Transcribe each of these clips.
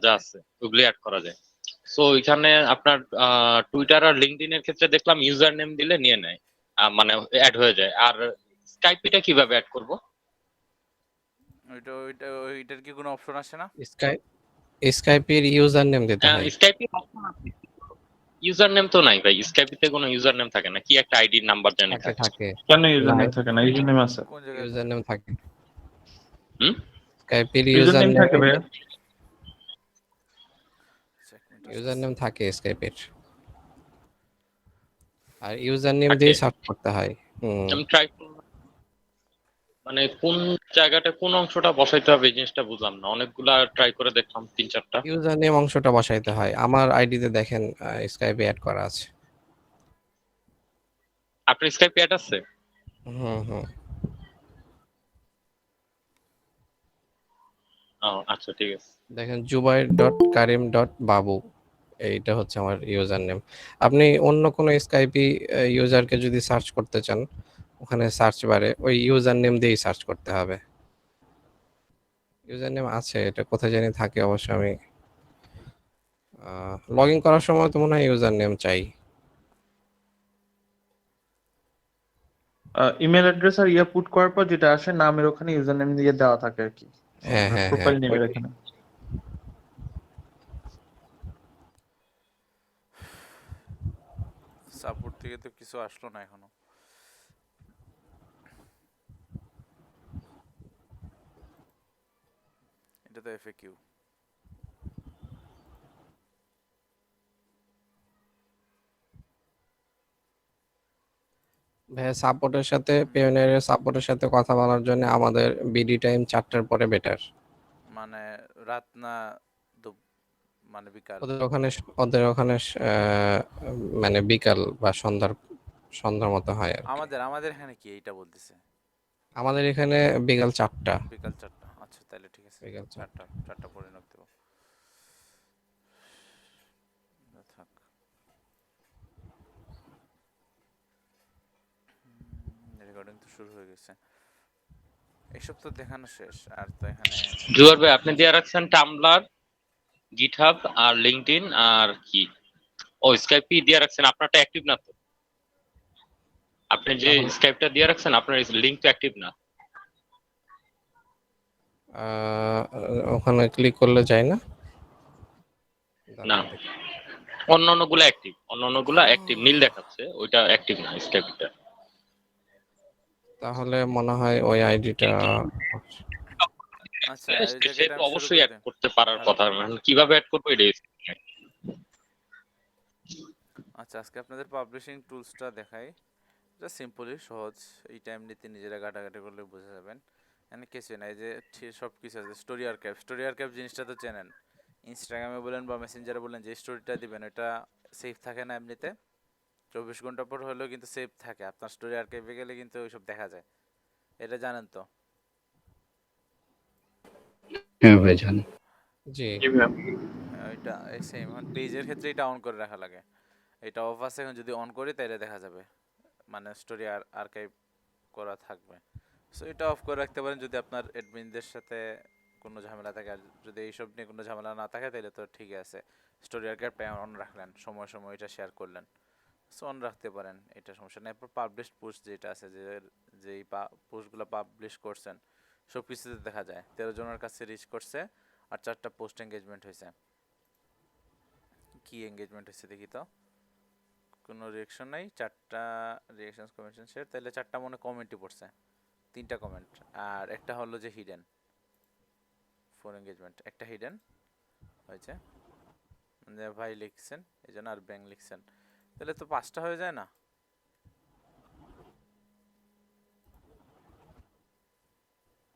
যা আছে ওগুলি অ্যাড করা যায়। সো এখানে আপনার টুইটার আর লিঙ্কডইন এর ক্ষেত্রে দেখলাম ইউজার নেম দিলে নিয়ে নেয়, মানে অ্যাড হয়ে যায়। আর স্কাইপ এটা কিভাবে অ্যাড করব? ওইটার কি কোনো অপশন আসে না? স্কাইপের ইউজার নেম দিতে হয়। স্কাইপে অপশন আছে, ইউজার নেম তো নাই ভাই, স্কাইপে কোনো ইউজার নেম থাকে না, কি একটা আইডি নাম্বার জানি থাকে। থাকে কেন ইউজার নেম থাকে না? ইউজার নেম আছে। কোন জায়গায় ইউজার নেম থাকে। হুম, স্কাইপের ইউজার ইউজার নেম নেম থাকে ভাইয়া। ইউজার নেম থাকে স্কাইপের, আর ইউজার নেম থাকে। দিয়ে সার্চ করতে হয়। আমি ট্রাই করলাম, মানে কোন জায়গাটা কোন অংশটা বসাইতে হবে এই জিনিসটা বুঝলাম না, অনেকগুলা ট্রাই করে দেখলাম 3-4টা। ইউজার নেম অংশটা বসাইতে হয়। আমার আইডিতে দেখেন স্কাইপে অ্যাড করা আছে। আপনার স্কাইপ অ্যাড আছে? হুম। ও আচ্ছা, ঠিক আছে। দেখেন jubair.karim.babu, এইটা হচ্ছে আমার ইউজার নেম। আপনি অন্য কোনো স্কাইপি ইউজারকে যদি সার্চ করতে চান, ওখানে সার্চ বারে ওই ইউজার নেম দিয়েই সার্চ করতে হবে। ইউজার নেম আছে, এটা কোথায় জানি থাকে অবশ্য। আমি লগ ইন করার সময় তো মনে হয় ইউজার নেম চাই। ইমেল অ্যাড্রেস আর ইয়া পুট করার পর যেটা আসে নামের ওখানে ইউজার নেম দিয়ে দেওয়া থাকে আর কি। হ্যাঁ প্রোফাইল নেমের এখানে। সাপোর্ট থেকে তো কিছু আসলো না এখনো। এটা তো এফএকিউ। ভাইয়া সাপোর্টের সাথে, পিওনিয়ারের সাপোর্টের সাথে কথা বলার জন্য আমাদের বিডি টাইম 4টার পরে বেটার। মানে রাত না মানে বিকাল? ওদের ওখানে মানে বিকাল বা সন্ধ্যার মতো হয় আর কি। আমাদের এখানে কি এইটা বলতেছে? আমাদের এখানে বিকাল 4টা। বিকাল 4টা, আচ্ছা তাহলে ঠিক আছে। বিকাল 4টা। 4টা পরে নক দেবো। থাক, রেকর্ডিং তো শুরু হয়ে গেছে। এসব তো দেখানো শেষ, আর তো এখানে জুয়ার ভাই আপনি দিয়ে রাখছেন টামব্লার, গিটহাব আর লিঙ্কডইন আর কি, ও স্কাইপই দিয়ে রাখছেন। আপনারটা অ্যাক্টিভ না তো? আপনি যে স্কাইপটা দিয়ে রাখছেন আপনার লিংক তো অ্যাক্টিভ না। ওখানে ক্লিক করলে যায় না। না, অন্যান্যগুলো অ্যাক্টিভ, অন্যান্যগুলো অ্যাক্টিভ নীল দেখাচ্ছে, ওইটা অ্যাক্টিভ না স্কাইপটা। তাহলে মনে হয় ওই আইডিটা। আচ্ছা এই সে জায়গাটা তো আমি শুরু অবশ্যই করে অ্যাড দিই। করতে পারার কথা, মানে কিভাবে অ্যাড করবো এটা। আচ্ছা আজকে আপনাদের পাবলিশিং টুলসটা দেখাই। এটা সিম্পলি সহজ, এই টাইম নিতে নিজেরা ঘাটাঘাটি করলে বুঝে যাবেন। এখানে কিছু না, এই যে সব কিছু আছে। স্টোরি আর্কাইভ জিনিসটা তো চেনেন। ইনস্টাগ্রামে বলেন বা মেসেঞ্জারে বলেন যে স্টোরিটা দিবেন, এটা সেভ থাকে না এমনিতে, 24 ঘন্টা পর হলেও কিন্তু সেভ থাকে। আপনার স্টোরি আর্কাইভে গেলে কিন্তু ওইসব দেখা যায়, এটা জানেন তো? হ্যাঁ ভাই জানি। জি। ওইটা এই সেম এখন পেজের ক্ষেত্রে এটা অন করে রাখা লাগে। এটা অফ আছে, এখন যদি অন করি তাহলে দেখা যাবে, মানে স্টোরি আর্কাইভ করা থাকবে। সো এটা অফ করে রাখতে পারেন যদি আপনার অ্যাডমিনদের সাথে কোনো ঝামেলা থাকে। আর যদি এইসব নিয়ে কোনো ঝামেলা না থাকে তাহলে তো ঠিকই আছে। স্টোরি আর্কাইভটা অন রাখলেন, সময় সময় এটা শেয়ার করলেন, সো অন রাখতে পারেন, এটা সমস্যা নেই। এরপর পাবলিশ পোস্ট যেটা আছে, যেই পোস্টগুলো পাবলিশ করছেন সব কিছুতে দেখা যায়। 13 জনের কাছে রিচ করছে আর 4টা পোস্ট এঙ্গেজমেন্ট হয়েছে। কি এঙ্গেজমেন্ট হয়েছে দেখি তো, কোনো রিঅ্যাকশন নাই। 4টা রিঅ্যাকশন কমেন্ট শেয়ার, তাহলে 4টা মনে কমেন্টই পড়ছে, 3টা কমেন্ট। আর একটা হলো যে হিডেন 4 এঙ্গেজমেন্ট, একটা হিডেন হয়েছে মানে ভাই লিখছেন এই জন্য, আর ব্যাং লিখছেন, তাহলে তো 5টা হয়ে যায় না?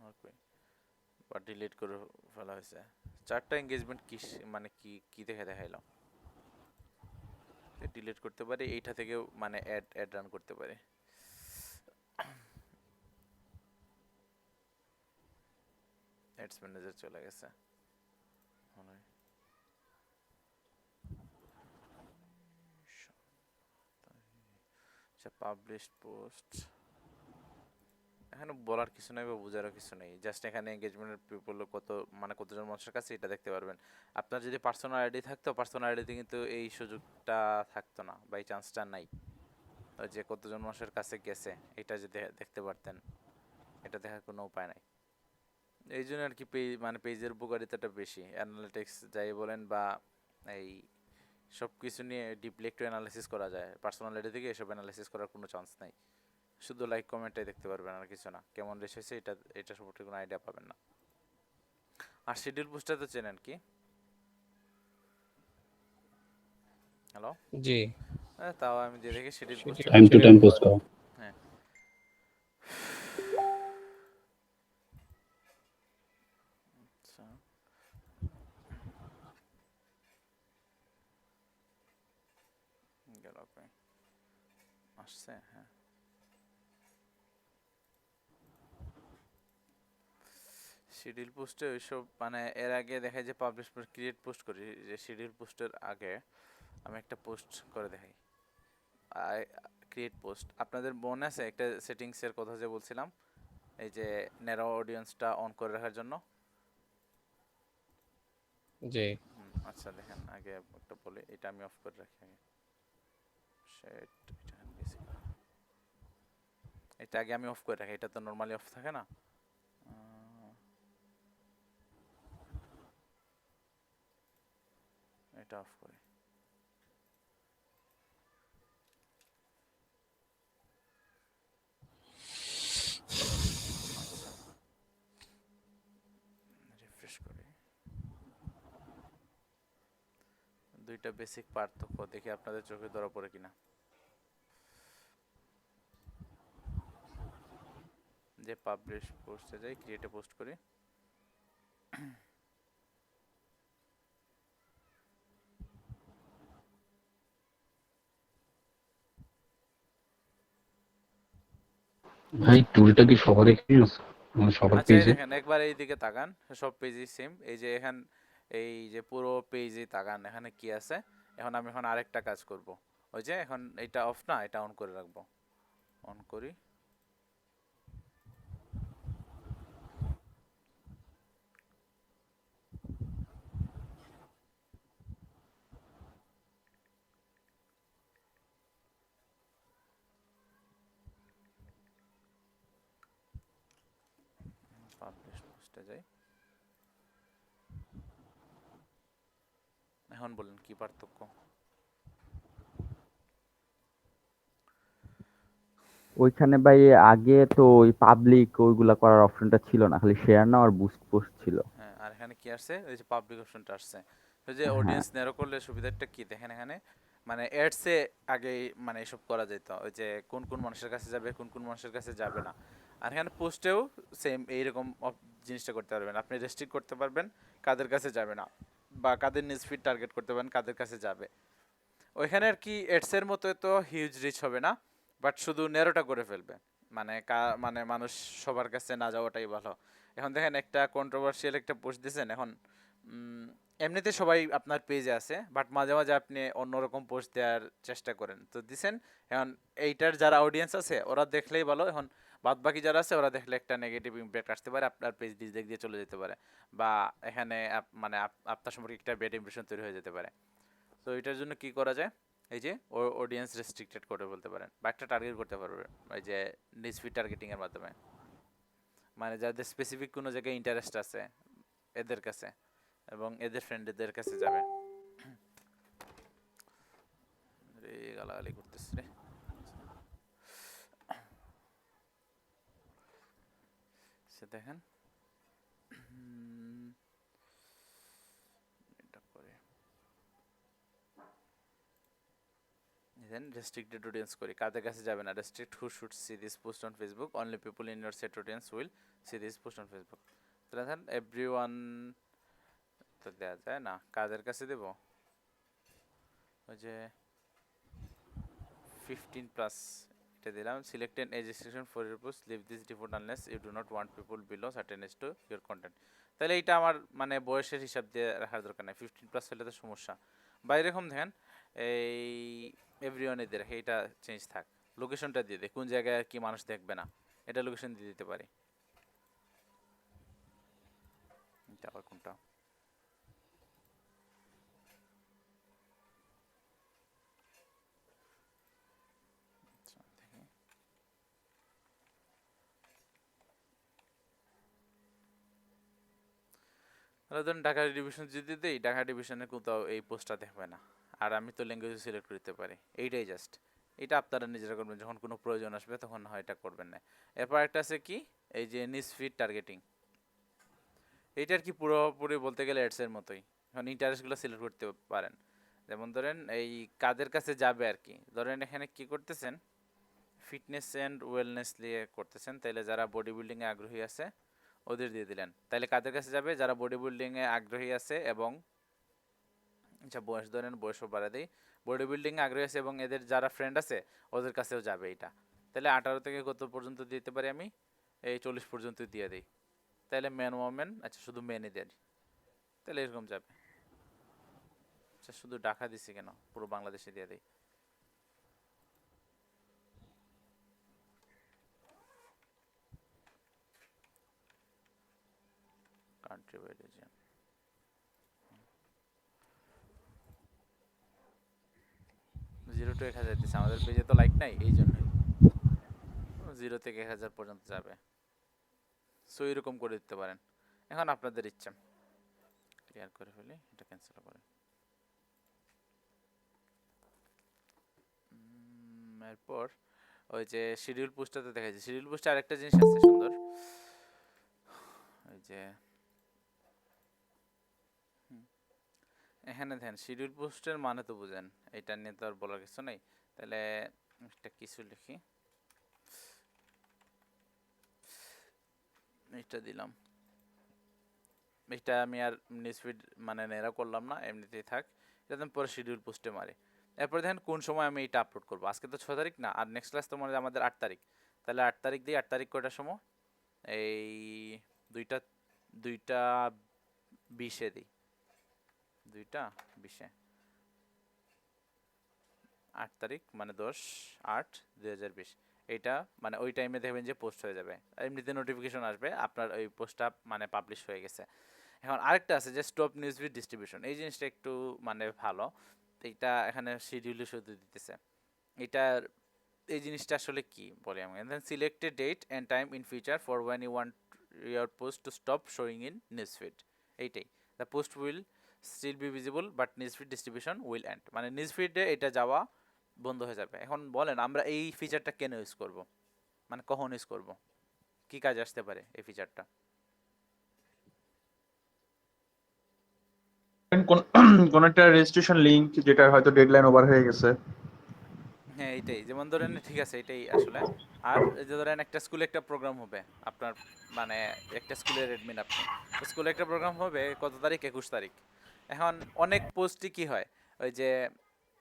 ওকে, বা ডিলিট করে ফেলা হয়েছে। 4টা এঙ্গেজমেন্ট কি মানে কি দেখে দেখাইলাম? ডিলিট করতে পারি এইটা থেকেও, মানে অ্যাড রান করতে পারি। অ্যাডস ম্যানেজার চলে গেছে। আচ্ছা পাবলিশড পোস্ট, এখানে বলার কিছু নাই বা বোঝারও কিছু নেই, জাস্ট এখানে এঙ্গেজমেন্টের পিপল কত, মানে কতজন মানুষের কাছে এটা দেখতে পারবেন। আপনার যদি পার্সোনাল আইডি থাকতো, পার্সোনাল আইডিতে কিন্তু এই সুযোগটা থাকতো না বা এই চান্সটা নাই। ওই যে কতজন মানুষের কাছে গেছে এটা যদি দেখতে পারতেন, এটা দেখার কোনো উপায় নাই। এই জন্য আর কি মানে পেজের উপকারিতাটা বেশি, অ্যানালিটিক্স যাই বলেন বা এই সব কিছু নিয়ে ডিপলি একটু অ্যানালাইসিস করা যায়। পার্সোনাল আইডি থেকে এসব অ্যানালাইসিস করার কোনো চান্স নাই, শুধু লাইক কমেন্টটাই দেখতে পারবেন আর কিছু না। কেমন রেস হয়েছে এটা সম্পর্কে কোনো আইডিয়া পাবেন না। আর শিডিউল পোস্টটা তো চেনেন কি? হ্যালো, জি, তাও আমি দিয়ে দেখি শিডিউল পোস্টটা। টাইম টু টাইম পোস্ট করা। হ্যাঁ, আচ্ছা, গেল কই? আসছে, হ্যাঁ। শিডিউল পোস্টে ওইসব মানে এর আগে দেখা যায় পাবলিশ পোস্ট ক্রিয়েট পোস্ট করি, যে শিডিউল পোস্টের আগে আমি একটা পোস্ট করে দেখাই ক্রিয়েট পোস্ট। আপনাদের মনে আছে একটা সেটিংসের কথা যে বলছিলাম, এই যে ন্যারো অডিয়েন্সটা অন করে রাখার জন্য? জি, আচ্ছা দেখেন, আগে একটা বলি, এটা আমি অফ করে রাখি আগে। সেট এটা গেছি, এটা আগে আমি অফ করে রাখি, এটা তো নরমালি অফ থাকে না। এটা অফ করি। আচ্ছা, রিফ্রেশ করি। দুইটা বেসিক পার্থক্য দেখি আপনাদের চোখে ধরা পড়ে কিনা। যে পাবলিশ পোস্টে যাই, ক্রিয়েটে পোস্ট করি। ভাই টুলটা কি সবার এখানে আছে, মানে সবার আচ্ছা এই পেজে? দেখেন, একবার এই দিকে তাকান, সব পেজই সেম। এই যে এখান, এই যে পুরো পেজে তাকান, এখানে কি আছে। আমি এখন আরেকটা কাজ করব, ওই যে এখন এটা অফ না, এটা অন করে রাখবো। অন করি। পাবলিশ পোস্টে যাই। এখন বলেন কি পার্থক্য? ওইখানে ভাই আগে তো ওই পাবলিক ওইগুলা করার অপশনটা ছিল না, খালি শেয়ার নাও আর বুস্ট পোস্ট ছিল। হ্যাঁ, আর এখানে কি আসছে, ওই যে পাবলিক অপশনটা আসছে। ওই যে হ্যাঁ, অডিয়েন্স ন্যারো করলে সুবিধাটা কি দেখেন, এখানে মানে অ্যাডসে আগে মানে এসব করা যেত, ওই যে কোন কোন মানুষের কাছে যাবে, কোন কোন মানুষের কাছে যাবে না। আর এখানে পোস্টেও সেম এইরকম জিনিসটা করতে পারবেন, আপনি রেস্ট্রিক্ট করতে পারবেন কাদের কাছে যাবে না, বা কাদের নিউজ ফিড টার্গেট করতে পারেন কাদের কাছে যাবে। ওইখানে আর কি অ্যাডসের মতো তো হিউজ রিচ হবে না, বাট শুধু ন্যারোটা করে ফেলবে, মানে মানে মানুষ সবার কাছে না যাওয়াটাই ভালো। এখন দেখেন একটা কন্ট্রোভার্সিয়াল একটা পোস্ট দিয়েছেন, এখন এমনিতে সবাই আপনার পেজে আছে, বাট মাঝে মাঝে আপনি অন্যরকম পোস্ট দেওয়ার চেষ্টা করেন, তো দিছেন। এখন এইটার যারা অডিয়েন্স আছে ওরা দেখলেই ভালো, এখন বাদ বাকি যারা আছে ওরা দেখলে একটা নেগেটিভ ইম্প্যাক্ট আসতে পারে, আপনার পেজ ডিসলাইক দিয়ে চলে যেতে পারে, বা এখানে মানে আপনার সম্পর্কে একটা ব্যাড ইমপ্রেশন তৈরি হয়ে যেতে পারে। তো এটার জন্য কি করা যায়, এই যে অডিয়েন্স রেস্ট্রিক্টেড করে বলতে পারেন, বা একটা টার্গেট করতে পারবেন এই যে নিউজফিড টার্গেটিং এর মাধ্যমে, মানে যাদের স্পেসিফিক কোনো জায়গায় ইন্টারেস্ট আছে এদের কাছে, এবং এদের ফ্রেন্ডদের কাছে যাবে। রে গালাগালি করতেছে রে। সে দেখেন, এটা করে দেন রেস্ট্রিক্টেড অডিয়েন্স করি, কাদের কাছে যাবে না, restrict who should see this post on Facebook, only people in your set audience will see this post on Facebook. তাহলে দেখেন এভরিওয়ান তো দেওয়া যায় না, কাদের কাছে দেব, ওই যে 15+ এটা দিলাম, select an age restriction for your post, leave this default unless you do not want people below certain age to your content. তাহলে এটা আমার মানে বয়সের হিসাব দিয়ে রাখার দরকার নেই, 15+ হলে তো সমস্যা। বা এরকম দেখেন, এই এভরিওয়ানে দিয়ে রাখে, এটা চেঞ্জ থাক, লোকেশনটা দিয়ে দে কোন জায়গায় আর কি মানুষ দেখবে না, এটা লোকেশন দিয়ে দিতে পারি। এটা আবার কোনটা? আচ্ছা, দেখি। তাহলে ধরুন ঢাকা ডিভিশন যদি দিই, ঢাকা ডিভিশনে কোথাও এই পোস্টটা দেখবে না। আর আমি তো ল্যাঙ্গুয়েজ সিলেক্ট করতে পারি, এইটাই জাস্ট। এটা আপনারা নিজেরা করবেন, যখন কোনো প্রয়োজন আসবে তখন হয় এটা করবেন না। এরপর একটা আছে কি, এই যে নিউজ ফিড টার্গেটিং। এইটার কি পুরোপুরি বলতে গেলে অ্যাডসের মতোই। এখন ইন্টারেস্টগুলো সিলেক্ট করতে পারেন। যেমন ধরেন এই কাদের কাছে যাবে আর কি, ধরেন এখানে কি করতেছেন, ফিটনেস অ্যান্ড ওয়েলনেস নিয়ে করতেছেন, তাইলে যারা বডি বিল্ডিংয়ে আগ্রহী আছে ওদের দিয়ে দিলেন। তাইলে কাদের কাছে যাবে, যারা বডি বিল্ডিংয়ে আগ্রহী আছে এবং আচ্ছা বয়স ধরেন বয়সও বাড়া দেই, বডি বিল্ডিংয়ে আগ্রহী আছে এবং এদের যারা ফ্রেন্ড আছে ওদের কাছেও যাবে এটা। তাহলে 18 থেকে কত পর্যন্ত দিতে পারি আমি, এই 40 পর্যন্ত দিয়ে দিই। তাহলে ম্যান ওমেন, আচ্ছা শুধু মেনে দেয়, তাহলে এরকম যাবে। আচ্ছা শুধু ঢাকা দিছি কেন, পুরো বাংলাদেশে দিয়ে দিই। কান্ট্রি বাই রিজিয়ন, 0 to 1000 দিচ্ছে। আমাদের পেজে তো লাইক নাই, এই জন্যই 0 থেকে 1000 পর্যন্ত যাবে। সো এরকম করে দিতে পারেন। এখন আপনাদের ইচ্ছা। ক্লিয়ার করে ফেলি, এটা ক্যান্সেল করে। এরপর ওই যে শিডিউল পোস্টটাতে দেখা যায়, শিডিউল পোস্টে আরেকটা জিনিস আছে সুন্দর, ওই যে এখানে দেখেন শিডিউল পোস্টের মানে তো বুঝেন, এটা নিয়ে তো আর বলার কিছু নাই। তাহলে একটা কিছু লিখি, এটা দিলাম। এটা আমি আর নিউজফিড মানে নেড়া করলাম না, এমনিতেই থাক। এটা আমি পরে শিডিউল পোস্টে মারি। এরপর দেখেন কোন সময় আমি এটা আপলোড করবো। আজকে তো 6 তারিখ না, আর নেক্সট ক্লাস তো মানে আমাদের 8 তারিখ। তাহলে 8 তারিখ দিই, 8 তারিখ কয়টার সময়, এই 2টা 20-এ দিই, 2টা 20-এ, 8 তারিখ মানে 10/8/2020। এইটা মানে ওই টাইমে দেখবেন যে পোস্ট হয়ে যাবে, এমনিতে নোটিফিকেশন আসবে আপনার ওই পোস্টটা মানে পাবলিশ হয়ে গেছে। এখন আরেকটা আছে যে স্টপ নিউজফিড ডিস্ট্রিবিউশন, এই জিনিসটা একটু মানে ভালো। এইটা এখানে শিডিউলে শুধু দিতেছে। এটার এই জিনিসটা আসলে কি বলি আমি, select a date and time in future for when you want your post to stop showing in newsfeed. এইটাই, the post will still be visible but newsfeed distribution will end, মানে নিউজফিডে এটা যাওয়া বন্ধ হয়ে যাবে। এখন বলেন আমরা এই ফিচারটা কেন ইউজ করব, মানে কখন ইউজ করব, কি কাজ আসতে পারে এই ফিচারটা? কোন কোন একটা রেজিস্ট্রেশন লিংক যেটা হয়তো ডেডলাইন ওভার হয়ে গেছে। হ্যাঁ এইটাই, যেমন ধরেন ঠিক আছে এটাই আসলে। আর এই যে ধরেন একটা স্কুলে একটা প্রোগ্রাম হবে আপনার, মানে একটা স্কুলের অ্যাডমিন আপনি, তো স্কুলে একটা প্রোগ্রাম হবে কত তারিখ, 21 তারিখ। এখন অনেক পোস্টই কি হয়, ওই যে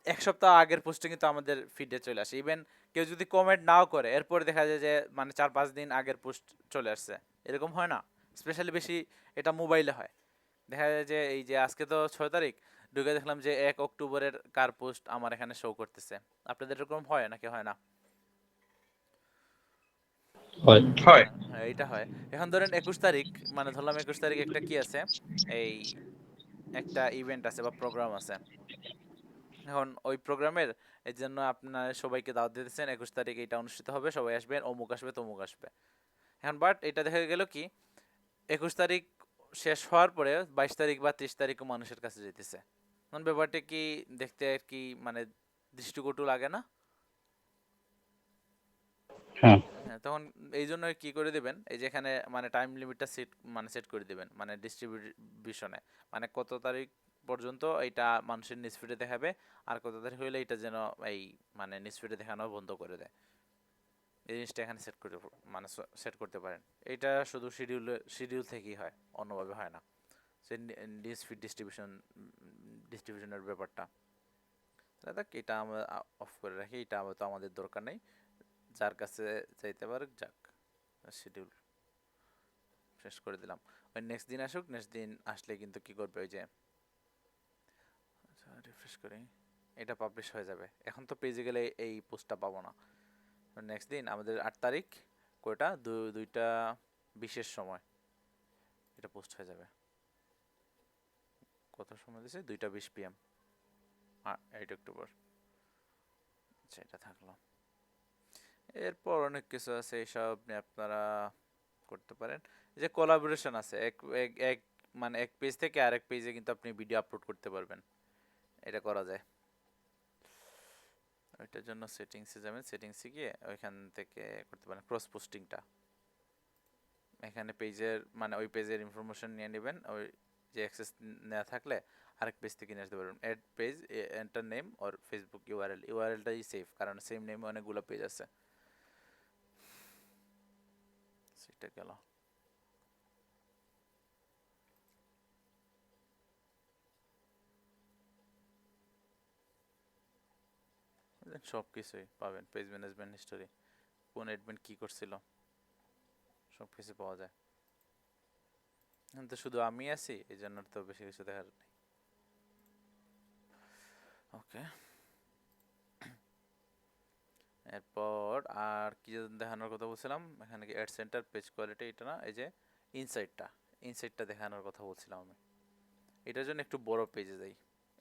1 সপ্তাহ আগের পোস্টে কিন্তু আমাদের ফিডে চলে আসে। ইভেন কেউ যদি কমেন্ট নাও করে এরপরে দেখা যায় যে মানে 4-5 দিন আগের পোস্ট চলে আসছে, এরকম হয় না? স্পেশালি বেশি এটা মোবাইলে হয়। দেখা যায় যে এই যে আজকে তো 6 তারিখ, ঢুকে দেখলাম যে 1 অক্টোবরের কার পোস্ট আমার এখানে শো করতেছে। আপনাদের এরকম হয় নাকি হয় না? হয়। হয়। হ্যাঁ এইটা হয়। এখন ধরেন 21 তারিখ, মানে ধরলাম 21 তারিখ একটা কি আছে, এই একটা ইভেন্ট আছে বা প্রোগ্রাম আছে। এখন ওই প্রোগ্রামের এই জন্য আপনার সবাইকে দাওয়াত দিতেছেন, 21 তারিখ এটা অনুষ্ঠিত হবে, সবাই আসবেন, অমুক আসবে তমুক আসবে। এখন বাট এটা দেখা গেল কি, 21 তারিখ শেষ হওয়ার পরে 22 তারিখ বা 30 তারিখও মানুষের কাছে যেতেছে। এখন ব্যাপারটা কি দেখতে আর কি মানে দৃষ্টিকটু লাগে না? হ্যাঁ। হ্যাঁ, তখন এই জন্য কি করে দিবেন, এই যে এখানে মানে টাইম লিমিটটা সেট করে দিবেন, মানে ডিস্ট্রিবিউশনে, মানে কত তারিখ পর্যন্ত এটা মানুষের নিউজফিডে দেখাবে, আর কত তারিখ হইলে এটা যেন এই মানে নিউজফিডে দেখানো বন্ধ করে দেয়। এই জিনিসটা এখানে সেট করে মানে সেট করতে পারেন। এটা শুধু শিডিউল থেকেই হয়, অন্যভাবে হয় না। সে নিউজফিড ডিস্ট্রিবিউশনের ব্যাপারটা, তাহলে দেখ এটা আমরা অফ করে রাখি, এটা তো আমাদের দরকার নেই। যার কাছে চাইতে পারে যাক, শিডিউল শেষ করে দিলাম। ওই নেক্সট দিন আসুক, নেক্সট দিন আসলে কিন্তু কি করবে, ওই যে রিফ্রেশ করি, এটা পাবলিশ হয়ে যাবে। এখন তো পেজে গেলে এই পোস্টটা পাবো না। নেক্সট দিন আমাদের 8 তারিখ কয়টা 2টা 20-এর সময় এটা পোস্ট হয়ে যাবে। কত সময় দিছে 2টা 20 PM 8 অক্টোবর। আচ্ছা এটা থাকলো। এরপর অনেক কিছু আছে, এইসব নিয়ে আপনারা করতে পারেন। এই যে কোলাবোরেশন আছে, এক মানে এক পেজ থেকে আরেক পেজে কিন্তু আপনি ভিডিও আপলোড করতে পারবেন, এটা করা যায়। ওইটার জন্য সেটিংসে যাবেন, সেটিংসে গিয়ে ওইখান থেকে করতে পারেন ক্রস পোস্টিংটা। এখানে পেজের মানে ওই পেজের ইনফরমেশন নিয়ে নেবেন, ওই যে অ্যাক্সেস নেওয়া থাকলে আরেক পেজ থেকে নিয়ে আসতে পারবেন। Add page enter name or Facebook ইউআরএলটাই সেফ, কারণ সেম নেমে অনেকগুলো পেজ আছে। সেটা গেল। সব কিছুই পাবেন, পেজ ম্যানেজমেন্ট হিস্টোরি, কোন অ্যাডমিন কি করছিল সব কিছু পাওয়া যায়। এখন তো শুধু আমি আছি, এই জন্য তো বেশি কিছু দেখার নেই। ওকে, এরপর আর কি যেন দেখানোর কথা বলছিলাম, এখানে কি অ্যাড সেন্টার, পেজ কোয়ালিটি, এটা না, এই যে ইনসাইটটা দেখানোর কথা বলছিলাম আমি। এটার জন্য একটু বড় পেজে যাই।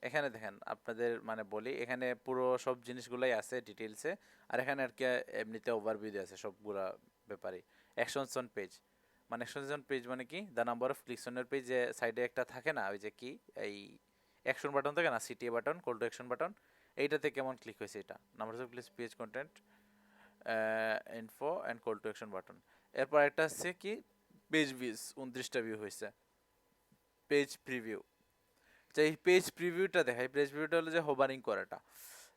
এখানে দেখেন আপনাদের মানে বলি, এখানে পুরো সব জিনিসগুলাই আছে ডিটেলসে, আর এখানে আর কি এমনিতে ওভারভিউ দেওয়া আছে সবগুলা ব্যাপারে। অ্যাকশনস অন পেজ মানে অ্যাকশনস অন পেজ মানে কি, the number of clicks on এর পেজ, যে সাইডে একটা থাকে না ওই যে কি এই অ্যাকশন বাটন থাকে না, CTA button, call to action button, এইটাতে কেমন ক্লিক হয়েছে, এটা number of clicks, page content, info and call to action button. এরপর একটা আছে কি পেজ ভিউজ, 29টা ভিউ হয়েছে। পেজ প্রিভিউ, এই পেজ প্রিভিউটা দেখাই। পেজ প্রিভিউটা হলো যে হোভারিং করাটা।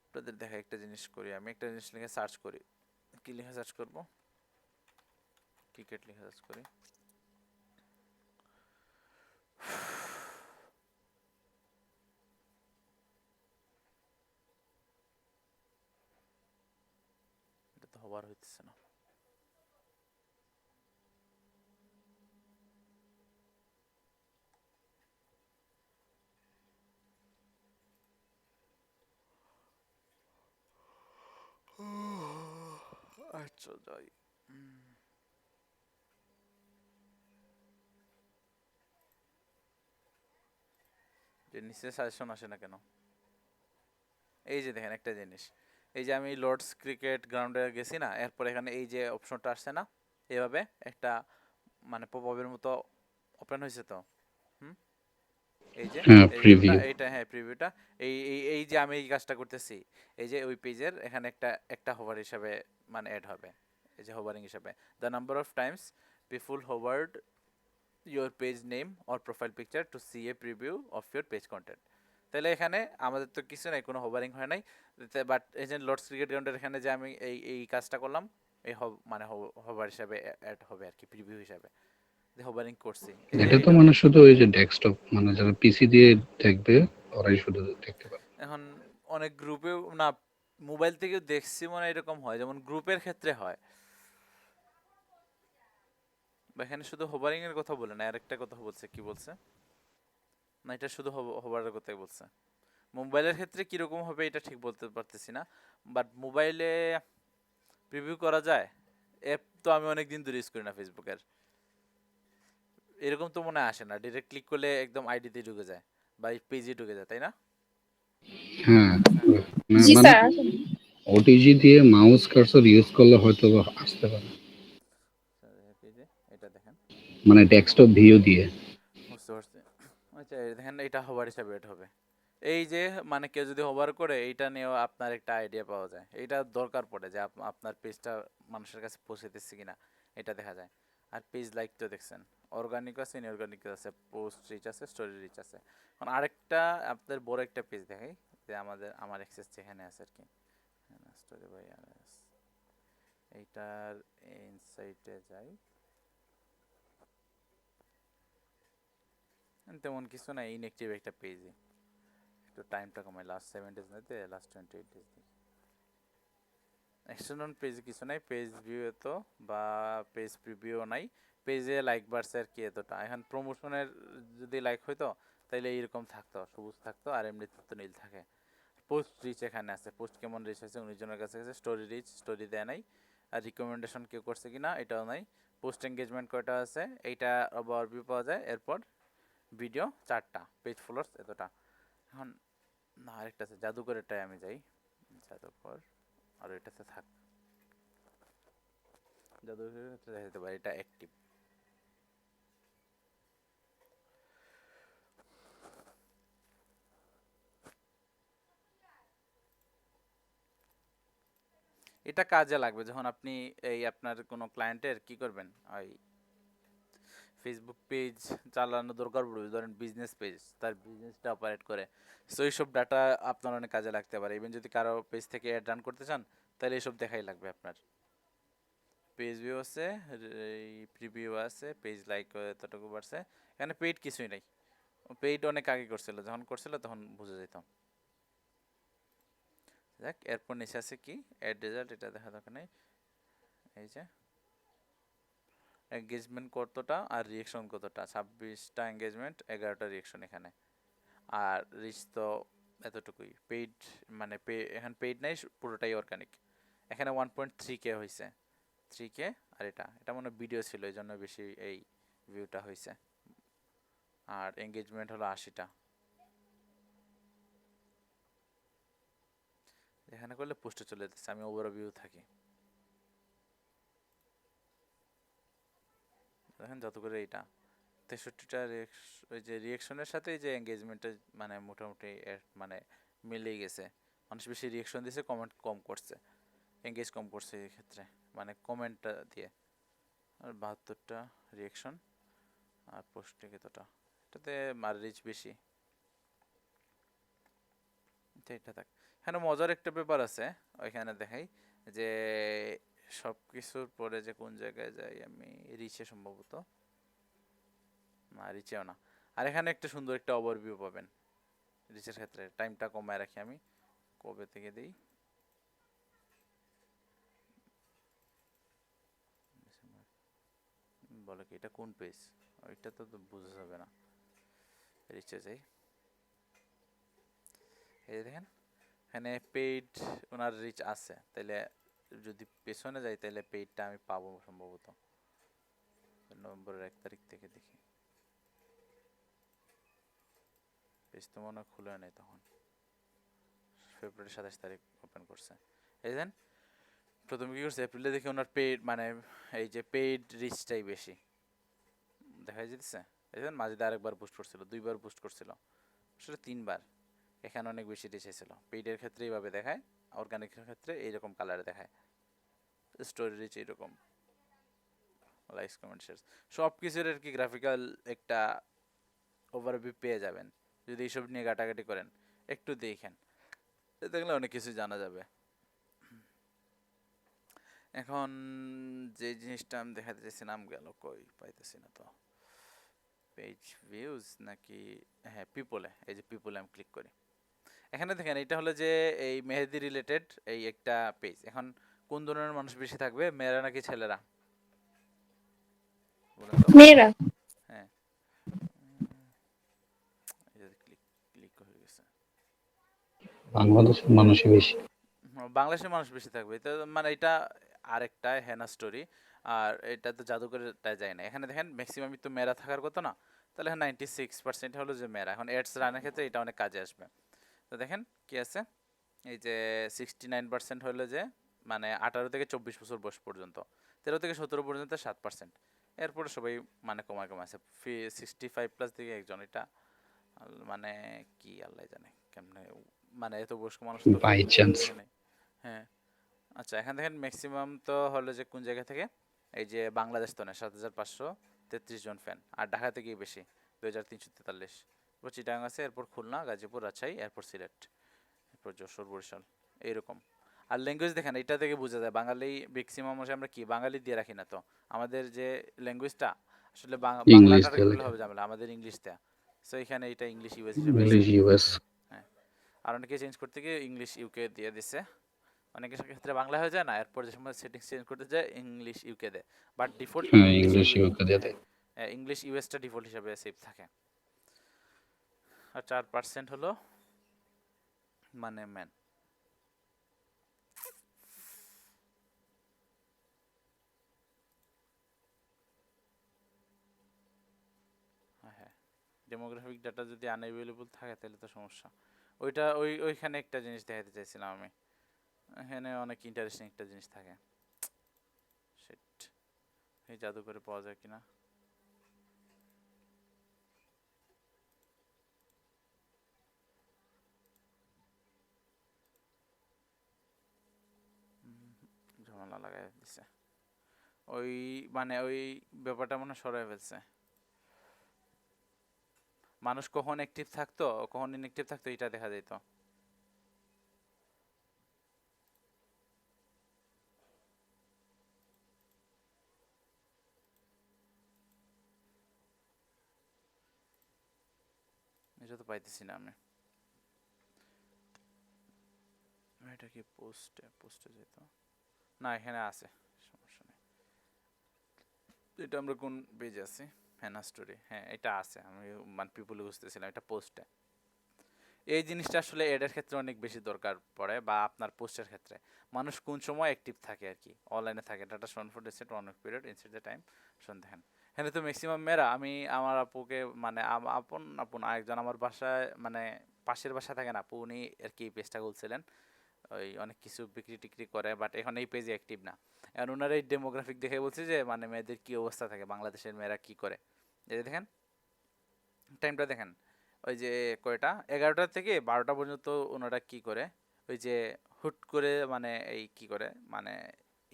আপনাদের দেখাই একটা জিনিস করি, আমি একটা জিনিস লিখে সার্চ করি। কি লিখে সার্চ করব? ক্রিকেট লিখে সার্চ করি। এটা তো হোভার হইতেছে না। আচ্ছা যাই, যে নিচে সাজেশন আসে না কেন? এই যে দেখেন একটা জিনিস, এই যে আমি লর্ডস ক্রিকেট গ্রাউন্ডে গেছি না, এরপর এখানে এই যে অপশনটা আসছে না, এভাবে একটা মানে পপআপের মতো ওপেন হয়েছে তো। হুম, এই যে হ্যাঁ, এই প্রিভিউ। এইটা, হ্যাঁ প্রিভিউটা, এই যে আমি এই কাজটা করতেছি, এই যে ওই পেজের এখানে একটা হোভার হিসাবে মানে অ্যাড হবে, এই যে হোভারিং হিসাবে। The number of times people hovered your page name or profile picture to see a preview of your page content. তাহলে এখানে আমাদের তো কিছু নাই, কোনো হোভারিং হয় নাই, বাট এই যে লর্ডস ক্রিকেট গ্রাউন্ডের এখানে যে আমি এই কাজটা করলাম, এই মানে হোভার হিসাবে অ্যাড হবে আর কি, প্রিভিউ হিসাবে হোভারিং করছি। এই যে এটা তো এটা মানে শুধু ওই যে ডেস্কটপ, মানে যারা পিসি দিয়ে দেখবে ওরাই শুধু দেখতে পাবে। এখন অনেক গ্রুপেও না, মোবাইল থেকেও দেখছি মানে এরকম হয়, যেমন গ্রুপের ক্ষেত্রে হয়। বা এখানে শুধু হোভারিং এর কথা বলে না, আরেকটা কথা বলছে, কি বলছে না, এটা শুধু হোভারের কথাই বলছে। মোবাইলের ক্ষেত্রে কিরকম হবে এটা ঠিক বলতে পারতেছি না, বাট মোবাইলে প্রিভিউ করা যায়। অ্যাপ তো আমি অনেক দিন ধরে ইউজ করি না ফেসবুকের, এরকম তো মনে হয় আসে না, ডিরেক্ট ক্লিক করলে একদম আইডিতে ঢুকে যায় বা পেজে ঢুকে যায়, তাই না? হ্যাঁ, জি মানে স্যার। ওটিজি দিয়ে মাউস কার্সর ইউজ করলে হয়তো বা আসতে পারে, পেজে এটা দেখেন, মানে ডেস্কটপ ভিউ দিয়ে। বুঝতে পারছি। আচ্ছা এই দেখেন, এটা হোভার হিসাবে এড হবে। এই যে মানে কেউ যদি হোভার করে, এইটা নিয়েও আপনার একটা আইডিয়া পাওয়া যায়, এইটা দরকার পড়ে যে আপনার পেজটা মানুষের কাছে পৌঁছেতেছে কিনা এটা দেখা যায়। আর পেজ লাইক তো দেখছেন, অর্গানিক আছে, ইনঅর্গানিক আছে, পোস্ট রিচ আছে, স্টোরি রিচ আছে। এখন আরেকটা আপনাদের বড় একটা পেজ দেখাই, যে আমার অ্যাক্সেস যেখানে আছে আর কি, স্টোরি বাই আরএস, এইটার ইনসাইটে যাই, তেমন কিছু না, ইনঅ্যাক্টিভ একটা পেজে। একটু টাইমটা কমাই, লাস্ট 7 ডেজ নয়, লাস্ট 28 ডেজ দিই। এক্সটার্নাল পেজে কিছু নাই, পেজ ভিউ এত বা পেজ প্রিভিউ নাই, পেজে লাইক বাড়ছে আর কি এতটা। এখন প্রমোশনের যদি লাইক হইতো তাহলে এইরকম থাকতো, সবুজ থাকতো, আর এমনিতে তো নীল থাকে। পোস্ট রিচ এখানে আছে, পোস্ট কেমন রিচ হয়েছে, 19 জনের কাছে গেছে। স্টোরি রিচ, স্টোরি দেয় নাই, আর রিকমেন্ডেশন কেউ করছে কিনা এটাও নাই, পোস্ট এঙ্গেজমেন্ট কয়টা আছে এইটা ওভারভিউ পাওয়া যায়, এরপর ভিডিও 4টা, পেজ ফলোয়ার্স এতটা। এখন না আরেকটা আছে জাদুকরেরটাই আমি যাই, জাদুকর আর এটাতে থাক, জাদুকরের ক্ষেত্রে দেখা যেতে পারে এটা অ্যাক্টিভ। এটা কাজে লাগবে যখন আপনি এই আপনার কোনো ক্লায়েন্টের কি করবেন, ওই ফেসবুক পেজ চালানো দরকার পড়বে, ধরেন বিজনেস পেজ, তার বিজনেসটা অপারেট করে, সো এইসব ডাটা আপনার অনেক কাজে লাগতে পারে। ইভেন যদি কারো পেজ থেকে অ্যাড রান করতে চান তাহলে এইসব দেখাই লাগবে আপনার। পেজ ভিউ আছে, এই প্রিভিউ আছে, পেজ লাইক এতটুকু বাড়ছে, এখানে পেইড কিছুই নাই, পেইড অনেক আগে করছিল, যখন করছিল তখন বুঝে যেতাম। দেখ এরপর নিচে আছে কি অ্যাড রেজাল্ট, এটা দেখা দরকার নেই। এই যে এঙ্গেজমেন্ট কতটা আর রিয়েকশন কতটা, 26টা এঙ্গেজমেন্ট 11টা রিয়েকশন এখানে, আর রিচ তো এতটুকুই। পেইড মানে এখন পেইড নাই, পুরোটাই অর্গানিক। এখানে 1.3K হয়েছে, 3K, আর এটা মনে ভিডিও ছিল এই জন্য বেশি এই ভিউটা হয়েছে। আর এঙ্গেজমেন্ট হলো 80টা, এখানে করলে পোস্টে চলে যেতেছে, আমি ওভারভিউ থাকি। দেখেন যত করে এইটা 63টা ওই যে রিয়েকশনের সাথে এই যে এঙ্গেজমেন্টটা মানে মোটামুটি মানে মিলেই গেছে। মানুষ বেশি রিয়েকশন দিয়েছে, কমেন্ট কম করছে, এঙ্গেজ কম করছে এই ক্ষেত্রে, মানে কমেন্টটা দিয়ে। আর 72টা রিয়েকশন আর পোস্টে কতটা, এটাতে আর রিচ বেশি। এটা থাক। এখানে মজার একটা ব্যাপার আছে, ওইখানে দেখাই যে সব কিছুর পরে যে কোন জায়গায় যাই আমি, রিচে সম্ভবত, না রিচেও না। আর এখানে একটা সুন্দর একটা ওভারভিউ পাবেন রিচের ক্ষেত্রে। টাইমটা কমায় রাখি আমি, কবে থেকে দিই, বলে কি এটা কোন পেজ, ওইটা তো বোঝা যাবে না। রিচে যাই, এই যে দেখেন এখানে পেইড ওনার রিচ আছে, তাহলে যদি পেছনে যাই তাহলে পেইডটা আমি পাবো সম্ভবত নভেম্বরের 1 তারিখ থেকে। দেখি পেজ তো মনে হয় খুলে নেই, তখন ফেব্রুয়ারি 27 তারিখ ওপেন করছে। এই দেন প্রথমে কি করছে, এপ্রিলে দেখি ওনার পেইড মানে এই যে পেইড রিচটাই বেশি দেখা যেতেছে। এই দেন মাঝে আরেকবার বুস্ট করছিল, 2বার বুস্ট করছিল, আসলে 3বার। এখানে অনেক বেশি রিচ হয়েছিল। পেইডের ক্ষেত্রে এইভাবে দেখায়, অর্গানিকের ক্ষেত্রে এইরকম কালারে দেখায়, স্টোরি রিচ এইরকম, লাইকস কমেন্ট শেয়ার সব কিছুর আর কি গ্রাফিক্যাল একটা ওভারভিউ পেয়ে যাবেন যদি এইসব নিয়ে ঘাটাঘাটি করেন। একটু দেখেন, দেখলে অনেক কিছু জানা যাবে। এখন যে জিনিসটা আমি দেখাতে চাইছি নাম গেল কই, পাইতেছি না তো। পেজ ভিউজ নাকি, হ্যাঁ পিপলে, এই যে পিপলে আমি ক্লিক করি। এখানে দেখেন এটা হলো যে এই মেহেদি রিলেটেড এই একটা পেজ। এখন কোন ধরনের মানুষ বেশি থাকবে, মেয়েরা নাকি ছেলেরা? মেয়েরা। হ্যাঁ ক্লিক ক্লিক হয়ে গেছে। বাংলাদেশের মানুষই বেশি। বাংলাদেশের মানুষ বেশি থাকবে, তো মানে এটা আরেকটা হেনা স্টোরি। আর এটা তো জাদুকরেরটা যায় না। এখানে দেখেন ম্যাক্সিমামই তো মেয়েরা থাকার কথা না, তাহলে এখন 96% হলো যে মেয়েরা। এখন এডস রানের ক্ষেত্রে এটা অনেক কাজে আসবে। তো দেখেন কি আছে, এই যে 69% হলো যে মানে 18 থেকে 24 বছর বয়স পর্যন্ত, 13 থেকে 17 পর্যন্ত 7%, এরপরে সবাই মানে কমায় আছে। 65+ দিকে একজন, এটা মানে কি আল্লাহ জানে কেমনে, মানে এত বয়স্ক মানুষ তো বাই চান্স। হ্যাঁ আচ্ছা এখানে দেখেন ম্যাক্সিমাম তো হলো যে কোন জায়গা থেকে, এই যে বাংলাদেশ তো না, 7533 জন ফ্যান, আর ঢাকা থেকেই বেশি 2343, এরপর চিটাগাং আছে, এরপর খুলনা, গাজীপুর, রাজশাহী, এরপর সিলেট, এরপর যশোর, বরিশাল, এইরকম। আর ল্যাঙ্গুয়েজ দেখেন এটা থেকে বোঝা যায় বাঙালি ম্যাক্সিমাম হচ্ছে, আমরা কি বাঙালি দিয়ে রাখি না তো, আমাদের যে ল্যাঙ্গুয়েজটা আসলে বাংলাটা রাখলে হবে ঝামেলা, আমাদের ইংলিশ দেয়া, সো এখানে এটা ইংলিশ ইউএস হিসেবে ইংলিশ ইউএস। হ্যাঁ, আর অনেকে চেঞ্জ করতে গিয়ে ইংলিশ ইউকে দিয়ে দিছে, অনেকের ক্ষেত্রে বাংলা হয়ে যায় না, এরপর যে সময় সেটিংস চেঞ্জ করতে যায় ইংলিশ ইউকে দেয়, বাট ডিফল্ট হ্যাঁ ইংলিশ ইউকে দিয়ে দেয়। ইংলিশ ইউএসটা ডিফল্ট হিসাবে সেভ থাকে। আর 4% হলো মানে ম্যান। ডেমোগ্রাফিক ডাটা যদি আনএভেলেবল থাকে তাহলে তো সমস্যা। ওইখানে একটা জিনিস দেখাতে চাইছিলাম আমি, এখানে অনেক ইন্টারেস্টিং একটা জিনিস থাকে। শিট, এই জাদু করে পাওয়া যায় কিনা। ঝামেলা লাগাই দিছে ওই, মানে ওই ব্যাপারটা মনে হয় সরাই ফেলছে। মানুষ কখন অ্যাক্টিভ থাকতো কখন ইনঅ্যাক্টিভ থাকতো এটা দেখা যেত। এটা তো পাইতেছি না আমি। এটা কি পোস্টে যেত না, এখানে আছে, সমস্যা নেই। এটা আমরা কোন পেজে আছি? হ্যাঁ স্টোরি, হ্যাঁ এটা আছে, আমি মানে পিপলে বুঝতেছিলাম এটা পোস্টে। এই জিনিসটা আসলে এডের ক্ষেত্রে অনেক বেশি দরকার পড়ে, বা আপনার পোস্টের ক্ষেত্রে মানুষ কোন সময় অ্যাক্টিভ থাকে আর কি, অনলাইনে থাকে। ডাটা শোন ফর ডিসেট one period inside the time shown. দেখেন এখানে তো ম্যাক্সিমাম মেয়েরা, আমি আমার আপুকে মানে আপন আপন আরেকজন আমার বাসায় মানে পাশের বাসা থাকে না আপু, উনি আর কি পেজটা খুলছিলেন, ওই অনেক কিছু বিক্রি টিক্রি করে, বাট এখন এই পেজে অ্যাক্টিভ না। এখন ওনার এই ডেমোগ্রাফিক দেখে বলছে যে মানে মেয়েদের কি অবস্থা থাকে, বাংলাদেশের মেয়েরা কি করে। এই যে দেখেন টাইমটা দেখেন, ওই যে কয়টা 11টা থেকে 12টা পর্যন্ত ওনারা কি করে, ওই যে হুট করে মানে এই কি করে মানে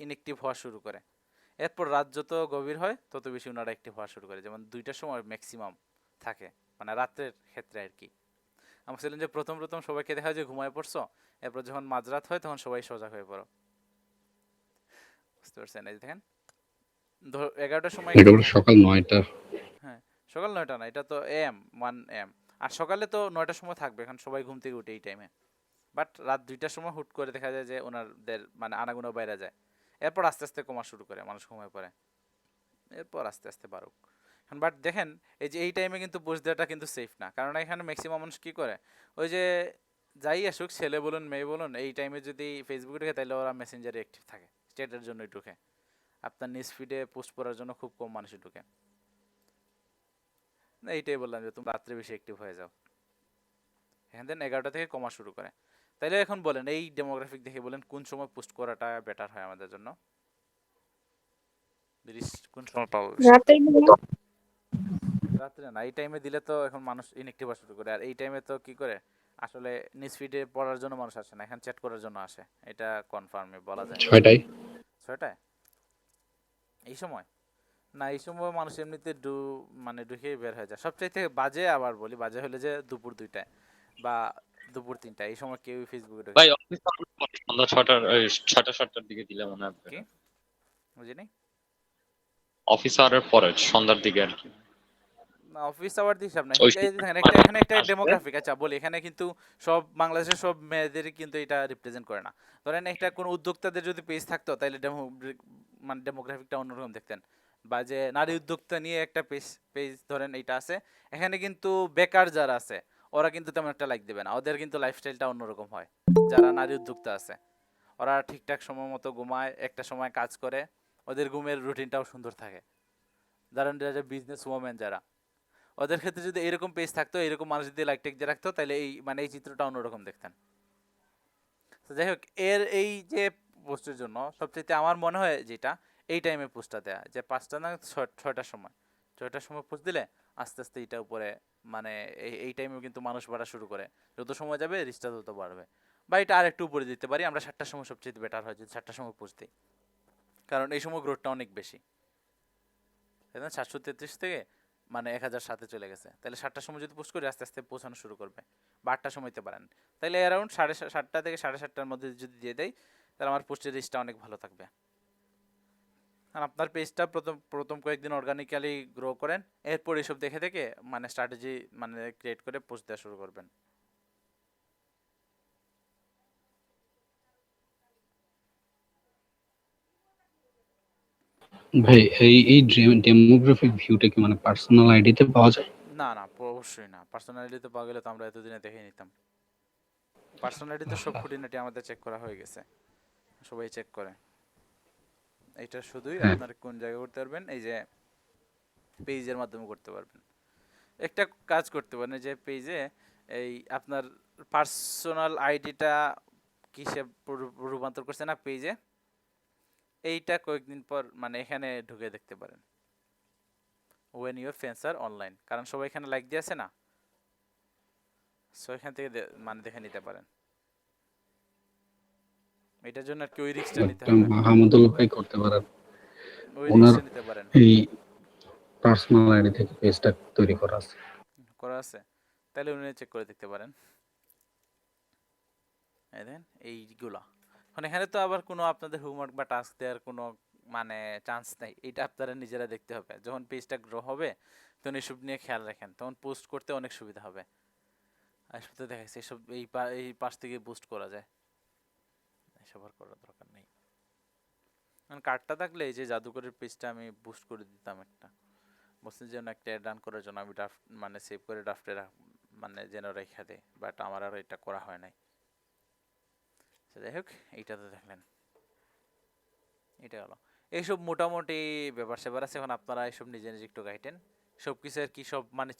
ইনএক্টিভ হওয়া শুরু করে। এরপর রাত যত গভীর হয় তত বেশি ওনারা অ্যাক্টিভ হওয়া শুরু করে, যেমন 2টার সময় ম্যাক্সিমাম থাকে, মানে রাতের ক্ষেত্রে আর কি। আমার ছিলেন যে প্রথম প্রথম সবাইকে দেখা যায় ঘুমায় পড়ছো, এরপর যখন মাঝরাত হয় তখন সবাই সজাগ হয়ে পড়ো। বুঝতে পারছেন? এই যে দেখেন 11টার সময় এটা কি হলো থাকে। সকাল 9টা। হ্যাঁ, সকাল 9টা না, এটা তো এম 1 AM। আর সকালে তো 9টার সময় থাকবে, এখন সবাই ঘুম থেকে উঠে এই টাইমে। বাট রাত 2টার সময় হুট করে দেখা যায় যে ওনাদের মানে আনাগোনা বাইরে যায়। এরপর আস্তে আস্তে কমা শুরু করে, মানুষ ঘুমায় পড়ে, এরপর আস্তে আস্তে বাড়ুক। এখন বাট দেখেন এই যে এই টাইমে কিন্তু পোস্ট দেওয়াটা কিন্তু সেফ না, কারণ এখানে ম্যাক্সিমাম মানুষ কি করে, ওই যে যাই আসুক ছেলে বলুন মেয়ে বলুন, এই টাইমে যদি ফেসবুকে ঢুকে তাহলে ওরা মেসেঞ্জারে অ্যাক্টিভ থাকে, চ্যাটের জন্যই ঢুকে। আপনার নিউজ ফিডে পোস্ট করার জন্য খুব কম মানুষই ঢুকে। না, এইটাই বললাম যে তুমি রাত্রে বেশি অ্যাক্টিভ হয়ে যাও। এখান থেকে 11টা থেকে কমা শুরু করে। তাইলে এখন বলেন এই ডেমোগ্রাফিক দেখে বলেন কোন সময় পোস্ট করাটা বেটার হয় আমাদের জন্য, কোন সময় পাবো বেশি? রাতের বেলা। রাত্রে না, এই টাইমে দিলে তো এখন মানুষ ইনএক্টিভ হওয়া শুরু করে। আর এই টাইমে তো কি করে আসলে নিউজ ফিডে পড়ার জন্য মানুষ আসে না, এখন চ্যাট করার জন্য আসে, এটা কনফার্মে বলা যায়। 6টায়। 6টায় এই সময় না, এই সময় মানুষ এমনিতে মানে ঢুকেই বের হয়ে যায়। সবচাইতে বাজে আবার বলি, বাজে হলে যে দুপুর 2টায় বা দুপুর 3টায়, এই সময় কেউ ফেসবুকে ঢুকে ভাই না। অফিস সন্ধ্যা 6টার 6টা 7টার দিকে দিলে মনে হয় কি বুঝিনি? অফিস আওয়ারের পরে সন্ধ্যার দিকে আর কি। না, অফিস আওয়ার দিয়ে হিসাব নাই। ওই এই দেখেন একটা, এখানে একটা ডেমোগ্রাফিক, আচ্ছা বলি, এখানে কিন্তু সব বাংলাদেশের সব মেয়েদের কিন্তু এটা রিপ্রেজেন্ট করে না। ধরেন একটা কোন উদ্যোক্তাদের যদি পেজ থাকতো তাহলে মানে ডেমোগ্রাফিকটা অন্যরকম দেখতেন। বা যে নারী উদ্যোক্তা নিয়ে একটা পেজ পেজ ধরেন এইটা আছে, এখানে কিন্তু বেকার যারা আছে ওরা কিন্তু তেমন একটা লাইক দেবে না, ওদের কিন্তু লাইফস্টাইলটা অন্যরকম হয়। যারা নারী উদ্যোক্তা আছে ওরা ঠিকঠাক সময় মতো ঘুমায়, একটা সময় কাজ করে, ওদের ঘুমের রুটিনটাও সুন্দর থাকে। ধরেন যারা বিজনেস ওমেন যারা, ওদের ক্ষেত্রে যদি এরকম পেজ থাকতো, এরকম মানুষ যদি লাইক টেক দিয়ে রাখতো, তাহলে এই মানে এই চিত্রটা অন্যরকম দেখতেন। তো যাই হোক, এর এই যে পোস্টের জন্য সবচেয়ে আমার মনে হয় যেটা, এই টাইমে পোস্টটা দেয়া, যে 5টা না 6টার সময়, 6টার সময় পোস্ট দিলে আস্তে আস্তে এটা উপরে মানে এই টাইমেও কিন্তু মানুষ বাড়া শুরু করে। যত সময় যাবে রিচটা তত বাড়বে। বা এটা আর একটু উপরে দিতে পারি আমরা, 7টার সময় সবচেয়ে বেটার হয় যদি 7টার সময় পোস্ট দিই, কারণ এই সময় গ্রোথটা অনেক বেশি। 733 থেকে মানে 1007-এ চলে গেছে, তাহলে 7টার সময় যদি পোস্ট করি আস্তে আস্তে পৌঁছানো শুরু করবে। বা 8টার সময় দিতে পারেন, তাহলে অ্যারাউন্ড 7:30 থেকে 7:30টার মধ্যে যদি দিয়ে দেয় তাহলে আমার পোস্টের রিচটা অনেক ভালো থাকবে। আর আপনার পেজটা প্রথম প্রথম কয়েকদিন অর্গানিক্যালি গ্রো করেন, এরপর এসব দেখে দেখে মানে স্ট্র্যাটেজি মানে ক্রিয়েট করে পোস্ট দেওয়া শুরু করবেন। ভাই এই ডেমোগ্রাফিক ভিউটা কি মানে পার্সোনাল আইডিতে পাওয়া যায়? না না, অবশ্যই না, পার্সোনালিটিতে পাওয়া গেলে তো আমরা এতদিনে দেখে নিতাম। পার্সোনালিটিতে সব খুঁটিনাটি আমাদের চেক করা হয়ে গেছে, সবাই চেক করে। এটা শুধুই হ্যাঁ। আপনার কোন জায়গায় করতে পারবেন, এই যে পেজের মাধ্যমে করতে পারবেন। একটা কাজ করতে পারেন যে পেজে এই আপনার পার্সোনাল আইডিটা কিসে রূপান্তর করছে না পেজে, এইটা কয়েকদিন পর মানে এখানে ঢুকে দেখতে পারেন when your friends are online, কারণ সবাই এখানে লাইক দিয়েছে না, সো এখান থেকে মানে দেখে নিতে পারেন। এটার জন্য আর কি ওই রিস্কটা নিতে একটা হবে, মাহমুদুল ভাই করতে পারেন, ওই ওনার রিস্কটা নিতে পারেন। এই পার্সোনাল আইডি থেকে পেজটা তৈরি করা আছে। করা আছে, তাহলে উনি চেক করে দেখতে পারেন। এই দেন এইগুলা, এখন এখানে তো আবার কোনো আপনাদের হোমওয়ার্ক বা টাস্ক দেওয়ার কোনো মানে চান্স নেই, এটা আপনারা নিজেরা দেখতে হবে। যখন পেজটা গ্রো হবে তখন এসব নিয়ে খেয়াল রাখেন, তখন পোস্ট করতে অনেক সুবিধা হবে। আর এসব তো দেখাইছে এসব এই পাশ থেকে বুস্ট করা যায়, এসব আর করার দরকার নেই। কার্ডটা থাকলে এই যে জাদুকরের পেজটা আমি বুস্ট করে দিতাম একটা, বলছেন যেন একটা অ্যাড রান করার জন্য আমি ড্রাফট মানে সেভ করে ড্রাফটে মানে যেন রেখা দেয়, বাট আমার আর এটা করা হয় নাই। যাই হোক, এইটা তো দেখলেন, এটা গেল। এইসব মোটামুটি ব্যাপার স্যাপার আছে, এখন আপনারা এইসব নিজে নিজে একটু গাইটেন। সব কিছু আর কি সব মানে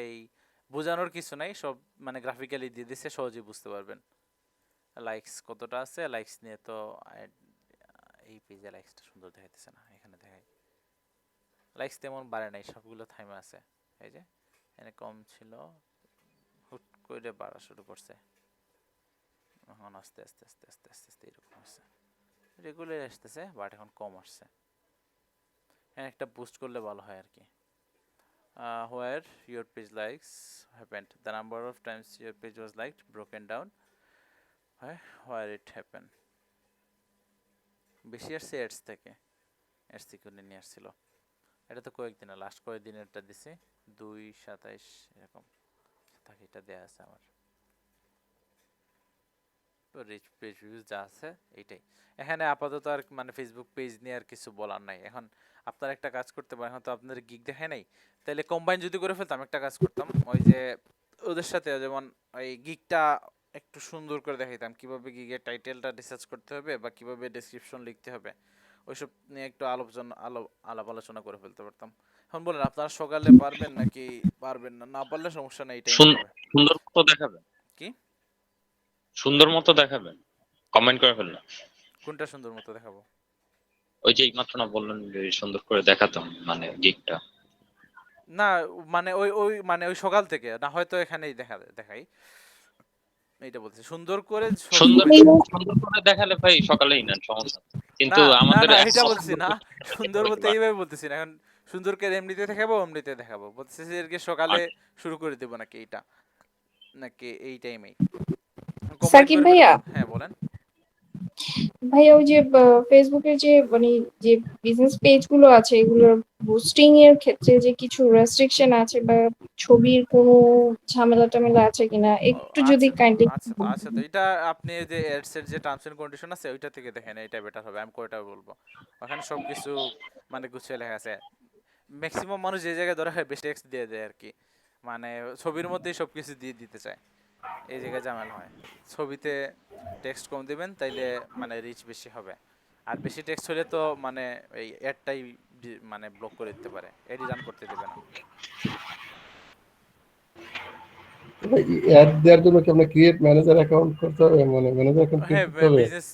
এই বোঝানোর কিছু নাই, সব মানে গ্রাফিক্যালি দিয়ে দিচ্ছে, সহজেই বুঝতে পারবেন। লাইকস কতটা আছে, লাইকস নিয়ে তো এই পেজে লাইকসটা সুন্দর দেখাইতেছে না, এখানে দেখাই লাইকস তেমন বাড়ে নাই, সবগুলো থাইমে আছে। এই যে এখানে কম ছিল, হুট করে বাড়া শুরু করছে, এখন আস্তে আস্তে আস্তে আস্তে আস্তে আস্তে এরকম আসছে, রেগুলার আসতেছে বাট এখন কম আসছে। এখানে একটা বুস্ট করলে ভালো হয় আর কি। Where your page likes happened, the number of times your page was liked broken down, where it happened। বেশি আসছে অ্যাডস থেকে, অ্যাডস থেকে নিয়ে আসছিল। এটা তো কয়েকদিনের, লাস্ট কয়েকদিনেরটা দিছে 2-27 এরকম থাকে, এটা দেয়া আছে আমার। তো রিচ পেজ ভিউজ যা আছে এইটাই এখানে আপাতত, আর মানে ফেসবুক পেজ নিয়ে আর কিছু বলার নাই। এখন আপনারা একটা কাজ করতে পারেন, এখন তো আপনাদের গিগ দেখায় নাই, তাহলে কম্বাইন যদি করে ফেলতাম, একটা কাজ করতাম ওই যে ওদের সাথে, যেমন ওই গিগটা একটু সুন্দর করে দেখাইতাম, কিভাবে গিগের টাইটেলটা রিসার্চ করতে হবে বা কিভাবে ডেসক্রিপশন লিখতে হবে, ওইসব নিয়ে একটু আলাপ আলোচনা করে ফেলতে পারতাম। এখন বলেন আপনারা সকালে পারবেন নাকি পারবেন না, না পারলে সমস্যা নেই, এই টাইমে হবে। সুন্দর মতো দেখাবেন, কি সুন্দর মতো দেখাবেন, কমেন্ট করে ফেললাম। কোনটা সুন্দর মতো দেখাবো? ওই যে এইমাত্র না বললেন যে সুন্দর করে দেখাতাম মানে গিকটা। না মানে ওই ওই মানে ওই সকাল থেকে না, হয়তো এখানেই দেখাই, এইটা বলছি সুন্দর করে সব সুন্দর সময়। সুন্দর করে দেখালে ভাই সকালেই নেন, সমস্যা নেই। না কিন্তু না আমাদের না এক এটা বলছি পছন্দ না, করে সুন্দর দেখাতে বলতে হয়। এইভাবে বলতেছি না, এখন সুন্দর করে এমনিতে দেখাবো এমনিতে দেখাবো বলতেছি যে এর কি সকালে আচ্ছা। শুরু করে দেবো নাকি এইটা, নাকি এই টাইমেই কম্বাইন সাকিব করে ফেলে। ভাইয়া, হ্যাঁ বলেন। ভাইয়া ওই যে ফেসবুকের যে মানে যে বিজনেস পেজ গুলো আছে এগুলোর বুস্টিং এর ক্ষেত্রে যে কিছু রেস্ট্রিকশন আছে বা ছবির কোনো ঝামেলা টামেলা আছে কিনা ও, একটু যদি আছে তো কাইন্ডলি। আছে তো, এটা আপনি যে এডস এর যে টার্মস এন্ড কন্ডিশন আছে ওইটা থেকে দেখেন, এটা বেটার হবে। আমি কয়টা বলবো, ওখানে সবকিছু মানে গুছিয়ে লেখা আছে। ম্যাক্সিমাম মানুষ যে জায়গায় ধরা হয় বেশি টেক্সট দিয়ে দেয় আর কি, মানে ছবির মধ্যেই সবকিছু দিয়ে দিতে চায়, এই জায়গায় ঝামেলা হয়। ছবিতে টেক্সট কম দিবেন তাইলে মানে রিচ বেশি হবে, আর বেশি টেক্সট হলে তো মানে এই অ্যাডটাই মানে ব্লক করে দিতে পারে, অ্যাডই রান করতে দেবে না। অ্যাড দেওয়ার জন্য কি আপনার ক্রিয়েট ম্যানেজার অ্যাকাউন্ট করতে হবে, মানে ম্যানেজার অ্যাকাউন্ট ক্রিয়েট হ্যাঁ, করতে হবে? বিজনেস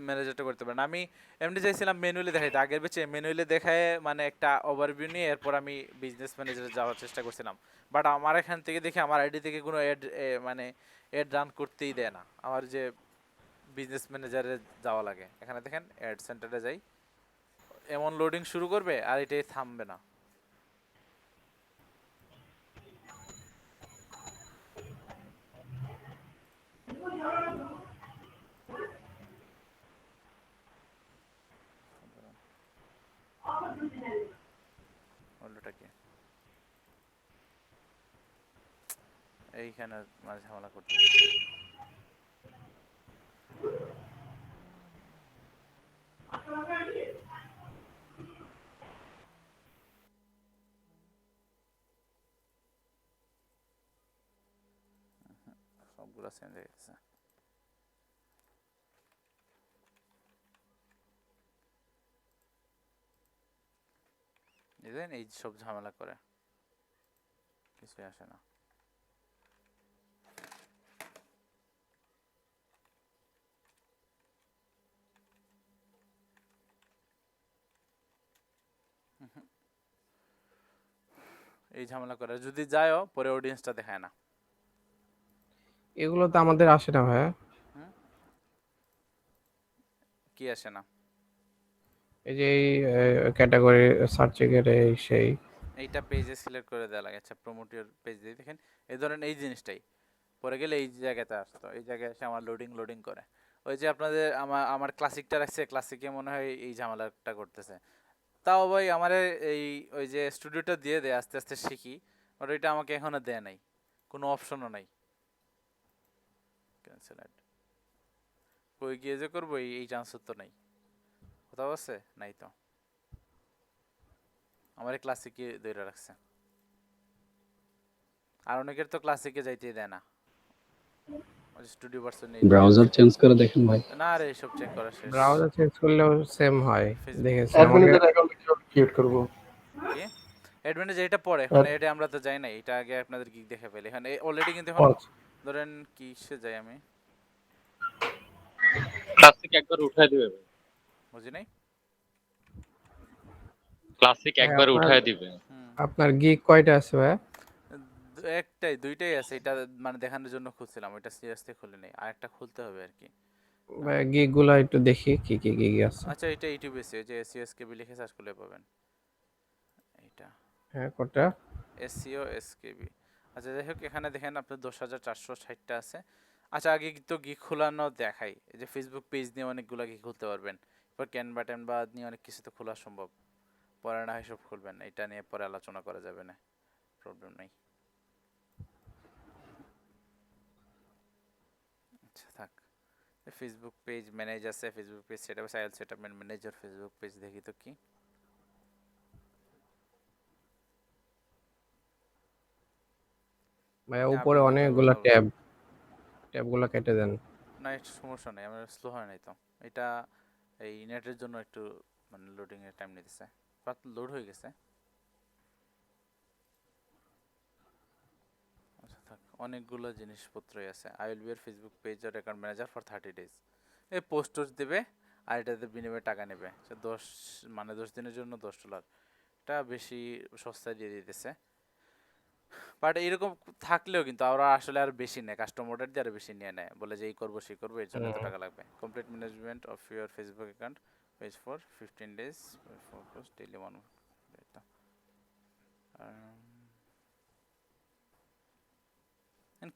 ম্যানেজারটা করতে পারেন। আমি এমনি চাইছিলাম ম্যানুয়ালি দেখাইতে, আগের বেচে ম্যানুয়ালি দেখায় মানে একটা ওভারভিউ নিয়ে এরপর আমি বিজনেস ম্যানেজারে যাওয়ার চেষ্টা করছিলাম, বাট আমার এখান থেকে দেখে আমার আইডি থেকে কোনো অ্যাড মানে অ্যাড রান করতেই দেয় না, আমার যে বিজনেস ম্যানেজারে যাওয়া লাগে। এখানে দেখেন অ্যাড সেন্টারে যাই, এমন লোডিং শুরু করবে আর এটাই থামবে না। হলোটা কি এইখানে মাঝে ঝামেলা করতেছে। সবগুলো চেঞ্জ হয়ে গেছে। এই সব ঝামেলা করে। কিছুই আসে না। এই ঝামেলা করে যদি যায়ও পরে অডিয়েন্সটা দেখায় না। এগুলো তো আমাদের আসে না ভাইয়া। হুম, কি আসে না? এই যে ক্যাটাগরি সার্চে গেলে এই সেই এইটা পেজে সিলেক্ট করে দেওয়া লাগে। আচ্ছা প্রমোট ইউর পেজ দিয়ে দেখেন এই ধরেন এই জিনিসটাই পরে গেলে এই জায়গাতে আসতো, এই জায়গায় এসে আমার লোডিং করে। ওই যে আপনাদের আমার ক্লাসিকটা রাখছে, ক্লাসিকে মনে হয় এই ঝামেলাটা করতেছে। তাও ভাই আমার এই ওই যে স্টুডিওটা দিয়ে দেয় আস্তে আস্তে শিখি, বাট ওইটা আমাকে এখনো দেয় নাই, কোনো অপশনও নাই। ক্যান্সেল অ্যাড কই গিয়ে যে করবো এই চান্সও তো নাই, কোথাও আছে নাই তো। আমার ক্লাসিকে ধরে রাখছে, আর অনেকের তো ক্লাসিকে যাইতেই দেয় না, স্টুডিও ভার্সন নেই ব্রাউজার চেঞ্জ করে দেখেন ভাই। না। আর এইসব চেক করা শেষ। ব্রাউজার চেঞ্জ করলেও সেম হয় ফেসবুক দেখেছি অ্যাড আমাকে। ম্যানেজার অ্যাকাউন্ট কিভাবে ক্রিয়েট করব? কি অ্যাডভান্টেজ এটা পরে, এখন এটা আমরা তো যাই না, এটা আগে আপনাদের গিগ দেখে ফেলি। এখন অলরেডি কিন্তু এখন আচ্ছা। ধরেন কিসে যাই আমি ক্লাসিক একবার উঠায় দিবে ভাই। বুঝি নাই। ক্লাসিক ভাই, একবার উঠায় দিবে। আপনার গিগ কয়টা আছে ভাইয়া? একটাই দুইটাই আছে, এটা মানে দেখানোর জন্য খুঁজছিলাম, ওইটা সিরিয়াসলি খুলে নেই, আর একটা খুলতে হবে আর কি। ভাইয়া গিগ গুলো একটু দেখি কি কি গিগ আছে। আচ্ছা এটা ইউটিউবে আছে, যে এসইও লিখে সার্চ করলে পাবেন এইটা, হ্যাঁ কোনটা? SEO SKB. আচ্ছা যাই হোক, এখানে দেখেন আপনার 10,460টা আছে। আচ্ছা আগে তো গিগ খোলানো দেখাই, এই যে ফেসবুক পেজ নিয়ে অনেকগুলো গিগ খুলতে পারবেন, এরপর ক্যানভা ট্যানভা নিয়ে অনেক কিছু তো খোলা সম্ভব। পরে না হয় সব খুলবেন, এটা নিয়ে পরে আলোচনা করা যাবে না, প্রবলেম নাই। আচ্ছা থাক। ফেসবুক পেজ ম্যানেজ আছে, ফেসবুক পেজ সেটআপ আছে, আইএল সেটআপ ম্যানেজার ফেসবুক পেজ দেখি তো কি। ভাইয়া না, উপরে আপাতত অনেকগুলো হবে। ট্যাব গুলো কেটে দেন। না এটা সমস্যা নেই, আমার স্লো হয় নাই তো। এটা এই নেটের জন্য একটু মানে লোডিং এর টাইম নিতেছে, বাট লোড হয়ে গেছে। আচ্ছা থাক, অনেকগুলো জিনিসপত্রই আছে। I will be your Facebook page আর অ্যাকাউন্ট ম্যানেজার ফর 30 ডেজ। এই পোস্ট দেবে আর এটাতে বিনিময়ে টাকা নেবে, সে 10 মানে 10 দিনের জন্য $10। এটা বেশি সস্তায় দিয়ে দিতেছে, বাট এরকম থাকলেও কিন্তু আমরা আসলে আর বেশি নেয়, কাস্টমার অর্ডার দিয়ে আরো বেশি নিয়ে নেয়, বলে যে এই করবো সেই করবো, এর জন্য এত টাকা লাগবে। Complete management of your Facebook account page for 15 days focus daily one.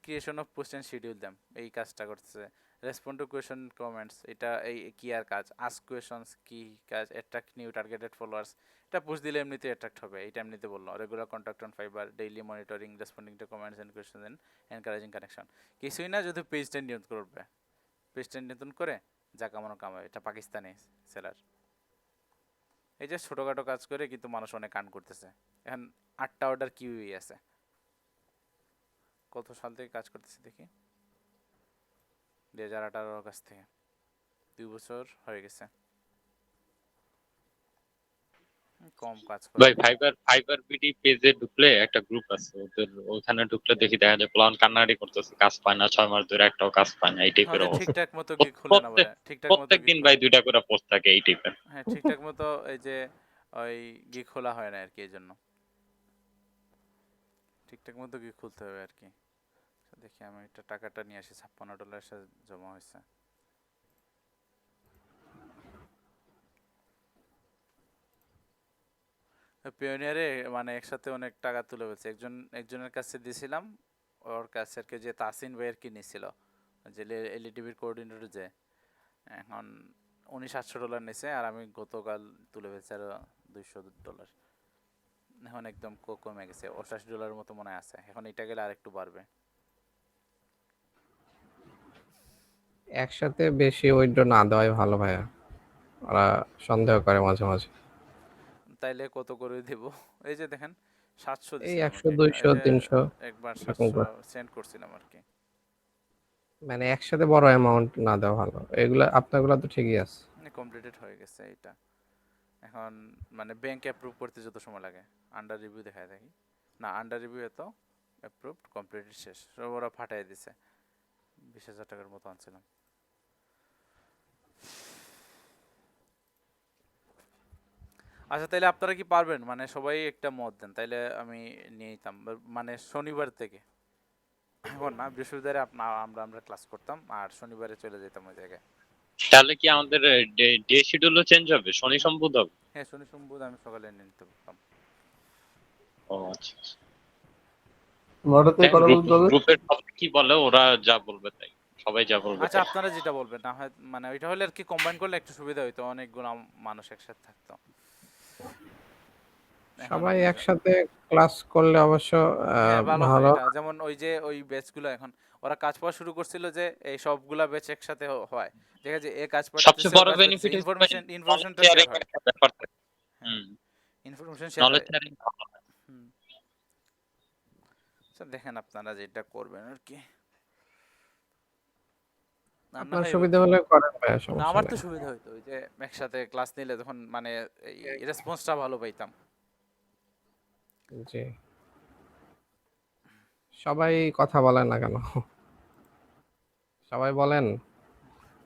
Creation of post and schedule them, এই কাজটা করতেছে। রেসপন্ড টু কোয়েশন কমেন্টস, এটা এই কি আর কাজ। আস্ক কোয়েশনস কি কাজ। অ্যাট্রাক্ট নিউ টার্গেটেড ফলোয়ার্স, এটা পোস্ট দিলে এমনিতে অ্যাট্রাক্ট হবে, এটা এমনিতে বললো। Regular contact on Fiverr, daily monitoring, responding to comments and question and encouraging connection. কিছুই না, যদি পেজটা নিয়ন্ত্রণ করবে, পেজটা নিয়ন্ত্রণ করে যা কামানো কামাবে। এটা পাকিস্তানি সেলার, এই যে ছোটোখাটো কাজ করে কিন্তু মানুষ অনেক আর্ন করতেছে। এখন 8টা অর্ডার কিউই আছে। কত সাল থেকে কাজ করতেছি দেখি, 2018 কাছ থেকে 2 বছর হয়ে গেছে। কম কাজ করে। ভাই ফাইবার বিডি পেজে ঢুকলে একটা গ্রুপ আছে ওদের, ওখানে ঢুকলে দেখি দেখা যায় প্লান কান্নাকাটি করতেছে, কাজ পায় না, 6 মাস ধরে একটাও কাজ পায় না, এই টাইপের হ্যাঁ অবস্থা। ঠিকঠাক মতো কি খুলে না বলে, ঠিকঠাক মতো প্রত্যেক কি দিন ভাই 2টা করে পোস্ট থাকে এই টাইপের। হ্যাঁ ঠিকঠাক মতো এই যে ওই গি খোলা হয় না আর কি, এই জন্য ঠিকঠাক মতো গি খুলতে হবে আর কি। দেখি আমি এটা টাকাটা নিয়ে আসি, $56 জমা হয়েছে। পিওনিয়ারে মানে একসাথে অনেক টাকা তুলে ফেলছে। একজনের কাছে দিয়েছিলাম, ওর কাছে আর কি, যে তাসিন ভাইয়ের কি নিছিল, যে এলইডিবির কোঅর্ডিনেটর, যে এখন উনি $700 নিছে, আর আমি গতকাল তুলে ফেলছি আরো $200। এখন একদম কমে গেছে, $88 মতো মনে হয় আছে। এখন এটা গেলে আরেকটু বাড়বে। একসাথে বেশি উইথড্র না দেওয়াই ভালো ভাইয়া, ওরা সন্দেহ করে মাঝে মাঝে। তাইলে কত করে দেব? এই যে দেখেন 700 এই দিছিলাম 100 আর কি, 200 এই যে 300 একবার এরকম 700 করে। সেন্ড করছিলাম আর কি। মানে একসাথে বড় অ্যামাউন্ট না দেওয়া ভালো। এগুলা আপনারগুলা তো ঠিকই আছে। কমপ্লিটেড হয়ে গেছে এটা। এখন মানে ব্যাংক অ্যাপ্রুভ করতে যত সময় লাগে, আন্ডার রিভিউ দেখায় দেখি না, আন্ডার রিভিউ এত অ্যাপ্রুভড কমপ্লিটেড শেষ, সব ওরা ফাটাই দিছে। 20,000 টাকার মতো আনছিলাম। আচ্ছা তাইলে আপনারা কি পারবেন, মানে সবাই একটা মত দেন, তাইলে আমি নিয়ে নিতাম মানে শনিবার থেকে। এখন না, বৃহস্পতিবারে আমরা আমরা ক্লাস করতাম আর শনিবারে চলে যেতাম ওই জায়গায়। তাহলে কি আমাদের ডে শিডিউলও চেঞ্জ হবে, শনি সোম বুধ হবে? হ্যাঁ, শনি সোম বুধ আমি সকালে নিয়ে নিতে পারতাম। ও আচ্ছা আচ্ছা। 9টা থেকে কটা পর্যন্ত হবে? গ্রুপের সবাই কি বলে, ওরা যা বলবে তাই, সবাই যা বলবে আচ্ছা তাই। আপনারা যেটা বলবেন, না হয় মানে ওইটা হলে আর কি কম্বাইন করলে একটু সুবিধা হইতো, অনেকগুলো মানুষ একসাথে থাকতো। এখন সবাই একসাথে ক্লাস করলে অবশ্য হ্যাঁ ভালো হয় ভালো। এটা, যেমন ওই যে ওই ব্যাচগুলো এখন ওরা কাজ পাওয়া শুরু করছিল যে এই সবগুলা ব্যাচ একসাথে হয়, ঠিক আছে, এ কাজ সবচেয়ে পাঠাতেছে ও বড় কাজ পাঠাতেছে, বেনিফিট হচ্ছে ভাই নলেজ ইনফরমেশনটা শেয়ার শেয়ারিং হয়। এর একটা ব্যাপার থাকে। হ্যাঁ, হুম, ইনফরমেশন শেয়ার নলেজ হয়। শেয়ারিং। হুম, আচ্ছা দেখেন আপনারা যেটা করবেন আর কি। আর না আপনার হয় সুবিধা হলে করেন ভাইয়া, না, সমস্যা আমার তো নেই। সুবিধা হইতো ওই যে একসাথে ক্লাস নিলে তখন মানে এই রেসপন্সটা ভালো পাইতাম। জি, সবাই কথা বলেন না কেন? সবাই বলেন,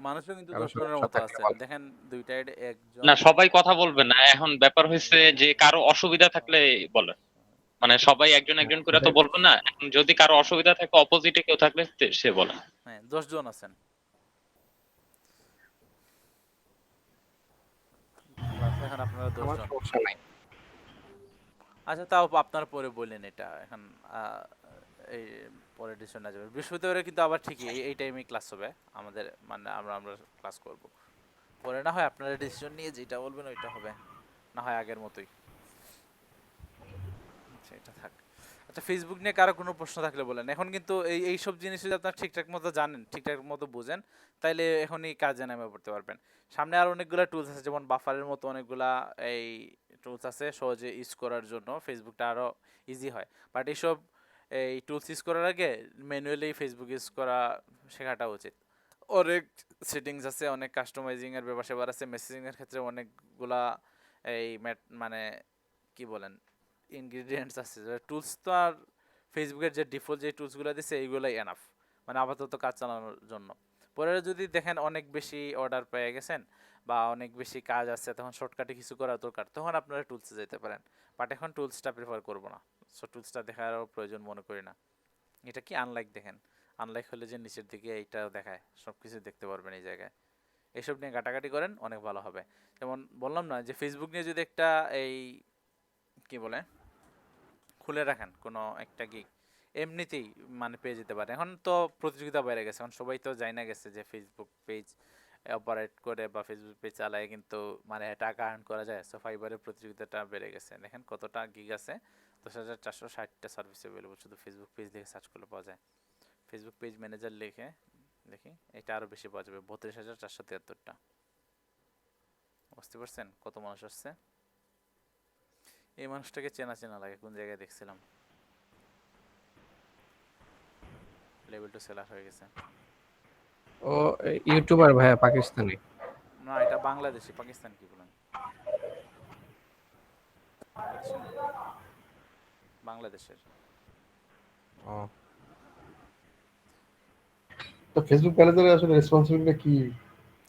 মানুষও কিন্তু কারো 10 জনের সমস্যা মতো থাকলে আছেন, বলেন। দেখেন দুইটাই একজন। না সবাই কথা বলবে না, এখন ব্যাপার হয়েছে যে কারো অসুবিধা থাকলে বলে, মানে সবাই একজন হ্যাঁ, একজন করে তো সেটাই। বলবে না, এখন যদি কারো অসুবিধা থাকে অপোজিটে কেউ থাকলে সে বলে। হ্যাঁ 10 জন আছেন ক্লাসে, এখন আপনারা 10 আমার জন। সমস্যা নাই। আচ্ছা তাও আপনারা পরে বললেন এটা এখন এই পরে ডিসিশন না যাবে। বৃহস্পতিবারে কিন্তু আবার ঠিকই এই টাইমে ক্লাস হবে আমাদের, মানে আমরা আমরা ক্লাস করব। পরে না হয় আপনারা ডিসিশন নিয়ে যেটা বলবেন ওইটা হবে, না হয় আগের মতোই। আচ্ছা এটা থাক। আচ্ছা ফেসবুক নিয়ে কারো কোনো প্রশ্ন থাকলে বলেন। এখন কিন্তু এই সব জিনিস যদি আপনারা ঠিকঠাক মতো জানেন, ঠিকঠাক মতো বুঝেন, তাইলে এখনই কাজে নেমে পড়তে পারবেন। সামনে আর অনেকগুলা টুলস আছে, যেমন বাফারের মতো অনেকগুলা এই টুলস আছে সহজে ইউজ করার জন্য, ফেসবুকটা আরো ইজি হয়। বাট এইসব এই টুলস ইউজ করার আগে ম্যানুয়ালি ফেসবুক ইউজ করা শেখাটা উচিত। অনেক সেটিংস আছে, অনেক কাস্টমাইজিং এর ব্যাপার স্যাপার আছে, মেসেজিং এর ক্ষেত্রে অনেকগুলা এই মানে কি বলেন ইনগ্রিডিয়েন্টস আছে। টুলস তো আর ফেসবুকের যে ডিফল্ট যে টুলসগুলো দিছে এইগুলাই এনাফ, মানে আপাতত কাজ চালানোর জন্য। পরে যদি দেখেন অনেক বেশি অর্ডার পেয়ে গেছেন বা অনেক বেশি কাজ আছে, তখন শর্টকাটে কিছু করা দরকার, তখন আপনারা টুলসে যেতে পারেন। বাট এখন টুলসটা প্রেফার করবো না, সো টুলসটা দেখারও প্রয়োজন মনে করি না। এটা কি আনলাইক দেখেন, আনলাইক হলে যে নিচের দিকে এইটাও দেখায়, সব কিছু দেখতে পারবেন এই জায়গায়। এইসব নিয়ে ঘাটাঘাটি করেন, অনেক ভালো হবে। যেমন বললাম না যে ফেসবুক নিয়ে যদি একটা এই কি বলে খুলে রাখেন কোনো একটা গিগ, এমনিতেই মানে পেয়ে যেতে পারে। এখন তো প্রতিযোগিতা বেড়ে গেছে, এখন সবাই তো জানা গেছে যে ফেসবুক পেজ অপারেট করে বা ফেসবুক পেজ চালায় কিন্তু মানে টাকা আর্ন করা যায়। সো ফাইবারের প্রতিযোগিতাটা বেড়ে গেছে, দেখেন কতটা গিগ আছে, 10,460টা সার্ভিস অ্যাভেলেবল, শুধু ফেসবুক পেজ লিখে সার্চ করলে পাওয়া যায়। ফেসবুক পেজ ম্যানেজার লিখে দেখি, এটা আরও বেশি পাওয়া যাবে, 32,473টা। বুঝতে পারছেন কত মানুষ আসছে? এই মানুষটাকে চেনা চেনা লাগে, কোন জায়গায় দেখছিলাম। লেভেল টু সেলার হয়ে গেছে। ও ইউটিউবার ভাইয়া, পাকিস্তানি। না এটা বাংলাদেশি, পাকিস্তান কি বলেন, বাংলাদেশি না, বাংলাদেশের। ও তো ফেসবুক ম্যানেজারের আসলে রেসপন্সিবিলিটি কি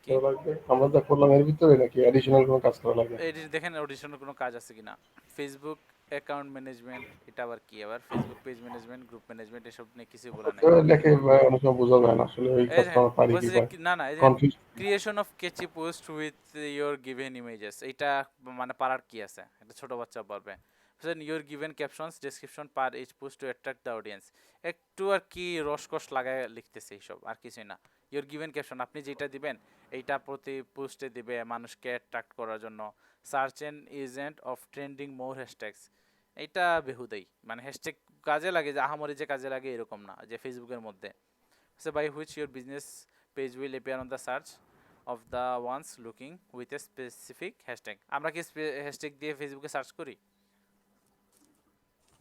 কি করা লাগবে? আমরা যা করলাম এর ভিতরে নাকি অ্যাডিশনাল কোনো কাজ করা লাগে? এই যে দেখেন অডিশনের কোনো কাজ আছে কিনা। ফেসবুক অ্যাকাউন্ট ম্যানেজমেন্ট, এটা আবার কি, আবার Facebook page management, group management, এসব নিয়ে কিছু বলা নাই। লেখে অনেক সময় বোঝা যায় না আসলে ওই এই কাজটা দেখেন আমরা পারি কি বলছে যে পারি না না, এই দেখেন confuse. Creation of catchy post with your given images, এইটা মানে পারার কি আছে, এটা ছোট বাচ্চা পারবে। Your given captions description per each post to attract the audience, একটু আর কি রসকস লাগায় লিখতেছে এইসব, আর কিছুই না। ইয়োর গিভেন ক্যাপশন, আপনি যেটা দিবেন এইটা প্রতি পোস্টে দিবে মানুষকে অ্যাট্রাক্ট করার জন্য। Search and agent of trending more hashtags, এইটা বেহুদাই, মানে হ্যাশট্যাগ কাজে লাগে যে আহামরি যে কাজে লাগে এরকম না, যে ফেসবুকের মধ্যে by which your business page will appear on the search of the ones looking with a specific hashtag. আমরা কি হ্যাশট্যাগ দিয়ে ফেসবুকে সার্চ করি?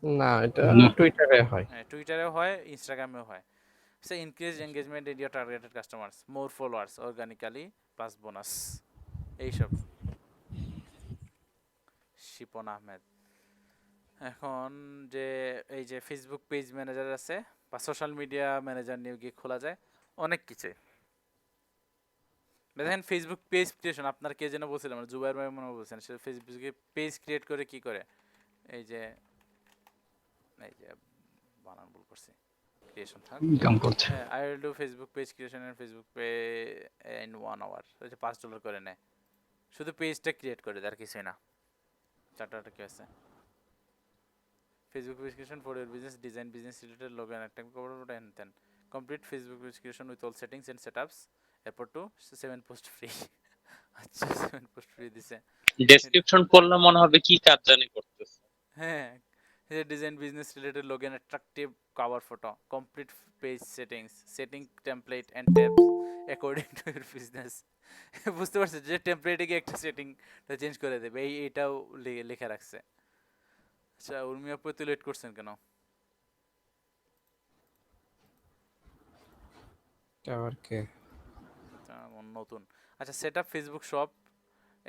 না, এটা না। টুইটারে হয়। হ্যাঁ টুইটারেও হয়, ইনস্টাগ্রামেও হয়। So increase engagement in your targeted customers, more followers organically plus bonus, এইসব। শিপন আহমেদ এখন যে এই যে ফেসবুক পেজ ম্যানেজার আছে বা সোশ্যাল মিডিয়া ম্যানেজার নিয়ে গিয়ে খোলা যায় অনেক কিছু। দেখেন ফেসবুক পেজ ক্রিয়েশন, আপনার কে যেন বলছিলাম, জুবাইর ভাই মনে হয় বলছেন, সে ফেসবুকে পেজ ক্রিয়েট করে কি করে, এই যে বানান ভুল করছি, ক্রিয়েশন থাক, ইনকাম করছে। হ্যাঁ, I will do Facebook page creation and Facebook page in 1 hour, ওই যে $5 করে নেয়, শুধু পেজটা ক্রিয়েট করে দেয় আর কিছুই না। চারটা কি আছে, Facebook page creation for your business, design business related logo and একটা code and then complete Facebook page creation with all settings and setups, এরপর টু 7 পোস্ট ফ্রি। আচ্ছা 7 পোস্ট ফ্রি দিছে। ডেসক্রিপশন পড়লে মনে হবে কি কাজ জানি করতেছে। হ্যাঁ, এই design business related logo and attractive cover photo, complete page settings, setting template and tabs according to your business. বুঝতে পারছেন যে টেমপ্লেটে গিয়ে একটা সেটিংটা চেঞ্জ করে দেবে, এইটাও লেখা রাখছে। আচ্ছা উর্মি আপু তো লেট করছেন কেন? আবার কে? নতুন। আচ্ছা সেটআপ ফেসবুক শপ,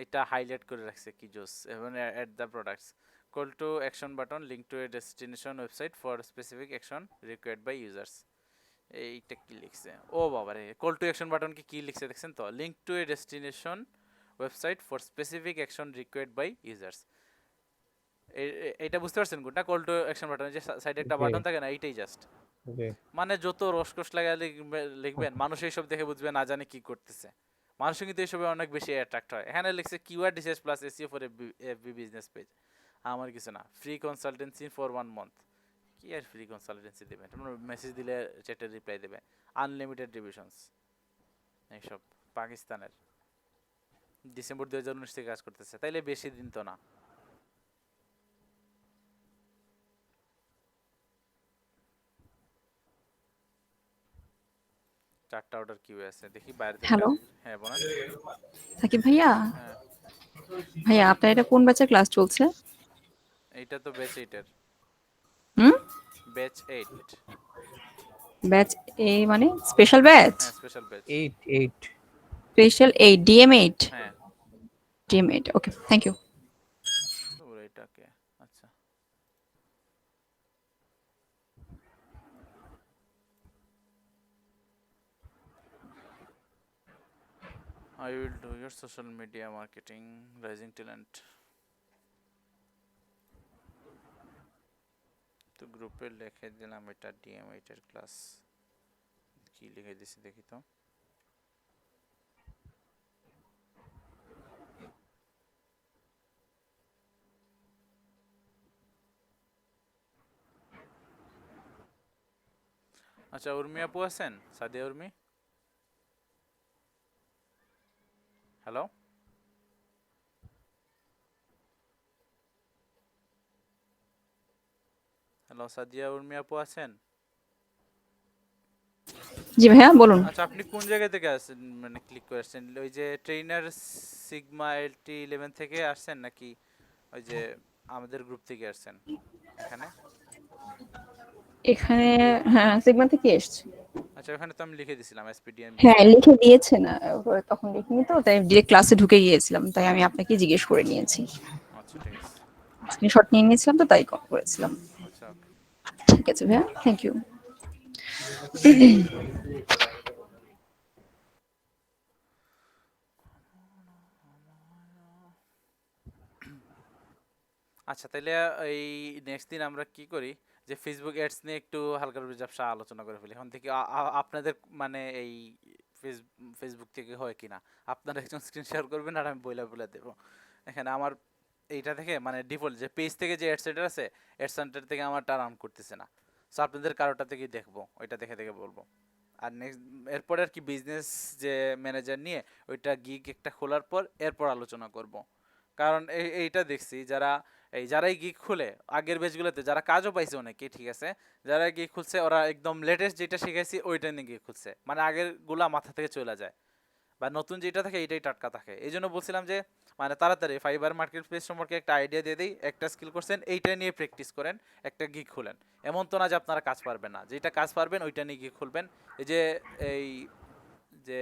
এটা হাইলাইট করে রাখছে কি জোস, এবং add the products, call to action button, link to a destination website for specific action required by users. এইটা কি লিখছে, ও বাবা রে, কল টু অ্যাকশন বাটন কি লিখছে দেখছেন তো, link to a destination website for specific action required by users. এইটা বুঝতে পারছেন কোনটা কল টু অ্যাকশন বাটন, যে সাইডে একটা জি বাটন থাকে না, এইটাই জাস্ট, জি মানে যত রসকস লাগা লিখবেন মানুষ এইসব দেখে বুঝবে না জানে কি করতেছে। মানুষ কিন্তু এইসবে অনেক বেশি অ্যাট্রাক্ট হয়। এখানে লিখছে keyword research plus SEO for FB business page, আমার কিছু না, ফ্রি কনসালটেন্সি ফর 1 মান্থ, কি আর ফ্রি কনসালটেন্সি দেবেন, মেসেজ দিলে চ্যাটে রিপ্লাই দেবে, আনলিমিটেড ডিভিশনস, এইসব পাকিস্তানের, ডিসেম্বর 2019 থেকে কাজ করতেছে, তাইলে বেশি দিন তো না। চারটা অর্ডার কিউ আছে, দেখি বাইরে থেকে। হ্যালো হ্যাঁ বলেন। সাকিব ভাইয়া, হ্যাঁ ভাইয়া আপনার এটা কোন ব্যাচের ক্লাস চলছে? এইটা তো ব্যাচ 8 এর, হুম, ব্যাচ 8, ব্যাচ এ মানে স্পেশাল ব্যাচ? হ্যাঁ স্পেশাল ব্যাচ, 8 স্পেশাল 8 DM8, হ্যাঁ DM8, ওকে থ্যাংক ইউ। ওর এটাকে, আচ্ছা I will do your social media marketing, rising talent, তো গ্রুপে লিখে দিলাম এটা DM8 এর ক্লাস, কি লিখে দিছি দেখি তো, আচ্ছা উর্মি আপু আছেন, সাদিয়া উর্মি, হ্যালো, হ্যালো সাদিয়া উর্মি আপু আছেন? জি ভাইয়া বলুন। আচ্ছা আপনি কোন জায়গা থেকে আসছেন, মানে ক্লিক করে আসছেন, ওই যে ট্রেনার সিগমা LT11 থেকে আসছেন নাকি ওই যে আমাদের গ্রুপ থেকে আসছেন এখানে? এখানে হ্যাঁ সিগমা থেকে এসেছি। আচ্ছা ওখানে তো আমি লিখে দিছিলাম SPDM হ্যাঁ লিখে দিয়েছেন, তখন দেখিনি তো, তাই ডিরেক্ট ক্লাসে ঢুকে গিয়েছিলাম, তাই আমি আপনাকে জিজ্ঞেস করে নিয়েছি, আচ্ছা ঠিক আছে, স্ক্রিনশট নিয়ে নিয়েছিলাম তো তাই কল করেছিলাম। আচ্ছা ওকে। ঠিক আছে ভাইয়া, থ্যাংক ইউ। আচ্ছা তাহলে এই নেক্সট দিন আমরা কি করি, যে ফেসবুক অ্যাডস নিয়ে একটু হালকা ঝাপসা আলোচনা করে ফেলি, এখন থেকে আপনাদের মানে এই ফেসবুক থেকে হয় কিনা, আপনারা একজন স্ক্রিন শেয়ার করবেন আর আমি বইলা দেবো। এখানে আমার এইটা থেকে মানে ডিফল্ট যে পেজ থেকে যে অ্যাড সেন্টার আছে, অ্যাড সেন্টার থেকে আমারটা রান করতেছে না, সো আপনাদের কারোটা থেকেই দেখবো, ওইটা দেখে দেখে বলবো। আর নেক্সট এরপরে আর কি বিজনেস যে ম্যানেজার নিয়ে ওইটা গিগ একটা খোলার পর এরপর আলোচনা করব, কারণ এইটা দেখছি যারাই গিগ খুলে আগের বেচগুলোতে যারা কাজও পাইছে অনেকে, ঠিক আছে, যারা গিগ খুলছে ওরা একদম লেটেস্ট যেটা শিখাইছি ওইটা নিয়ে গিগ খুলছে, মানে আগের গুলা মাথা থেকে চলে যায়, বা নতুন যেটা থাকে এটাই টাটকা থাকে। এই জন্য বলছিলাম যে মানে তাড়াতাড়ি ফাইবার মার্কেট প্লেস সম্পর্কে একটা আইডিয়া দিয়ে দিই, একটা স্কিল করছেন এইটা নিয়ে প্র্যাকটিস করেন, একটা গিগ খুলেন, এমন তো না যে আপনারা কাজ পারবেন না, যেটা কাজ পারবেন ওইটা নিয়ে গিগ খুলবেন। এই যে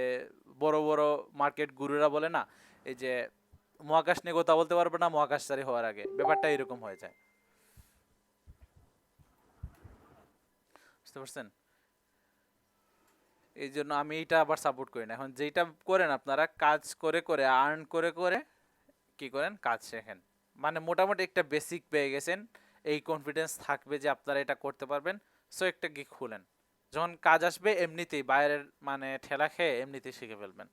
বড় বড় মার্কেট গুরুরা বলে না, এই যে মহাকাশ নিয়ে কথা বলতে পারবে না মহাকাশচারী হওয়ার আগে, ব্যাপারটা এরকম হয়ে যায়। বুঝতে পারছেন? এই জন্য আমি এটা আবার সাপোর্ট করি না। এখন যেটা করেন আপনারা, কাজ করে করে আর্ন করে করে কি করেন, কাজ শেখেন। মানে মোটামুটি একটা বেসিক পেয়ে গেছেন, এই কনফিডেন্স থাকবে যে আপনারা এটা করতে পারবেন। সো একটা গিগ খুলেন, যখন কাজ আসবে এমনিতেই বাইরের মানে ঠেলা খেয়ে এমনিতেই শিখে ফেলবেন।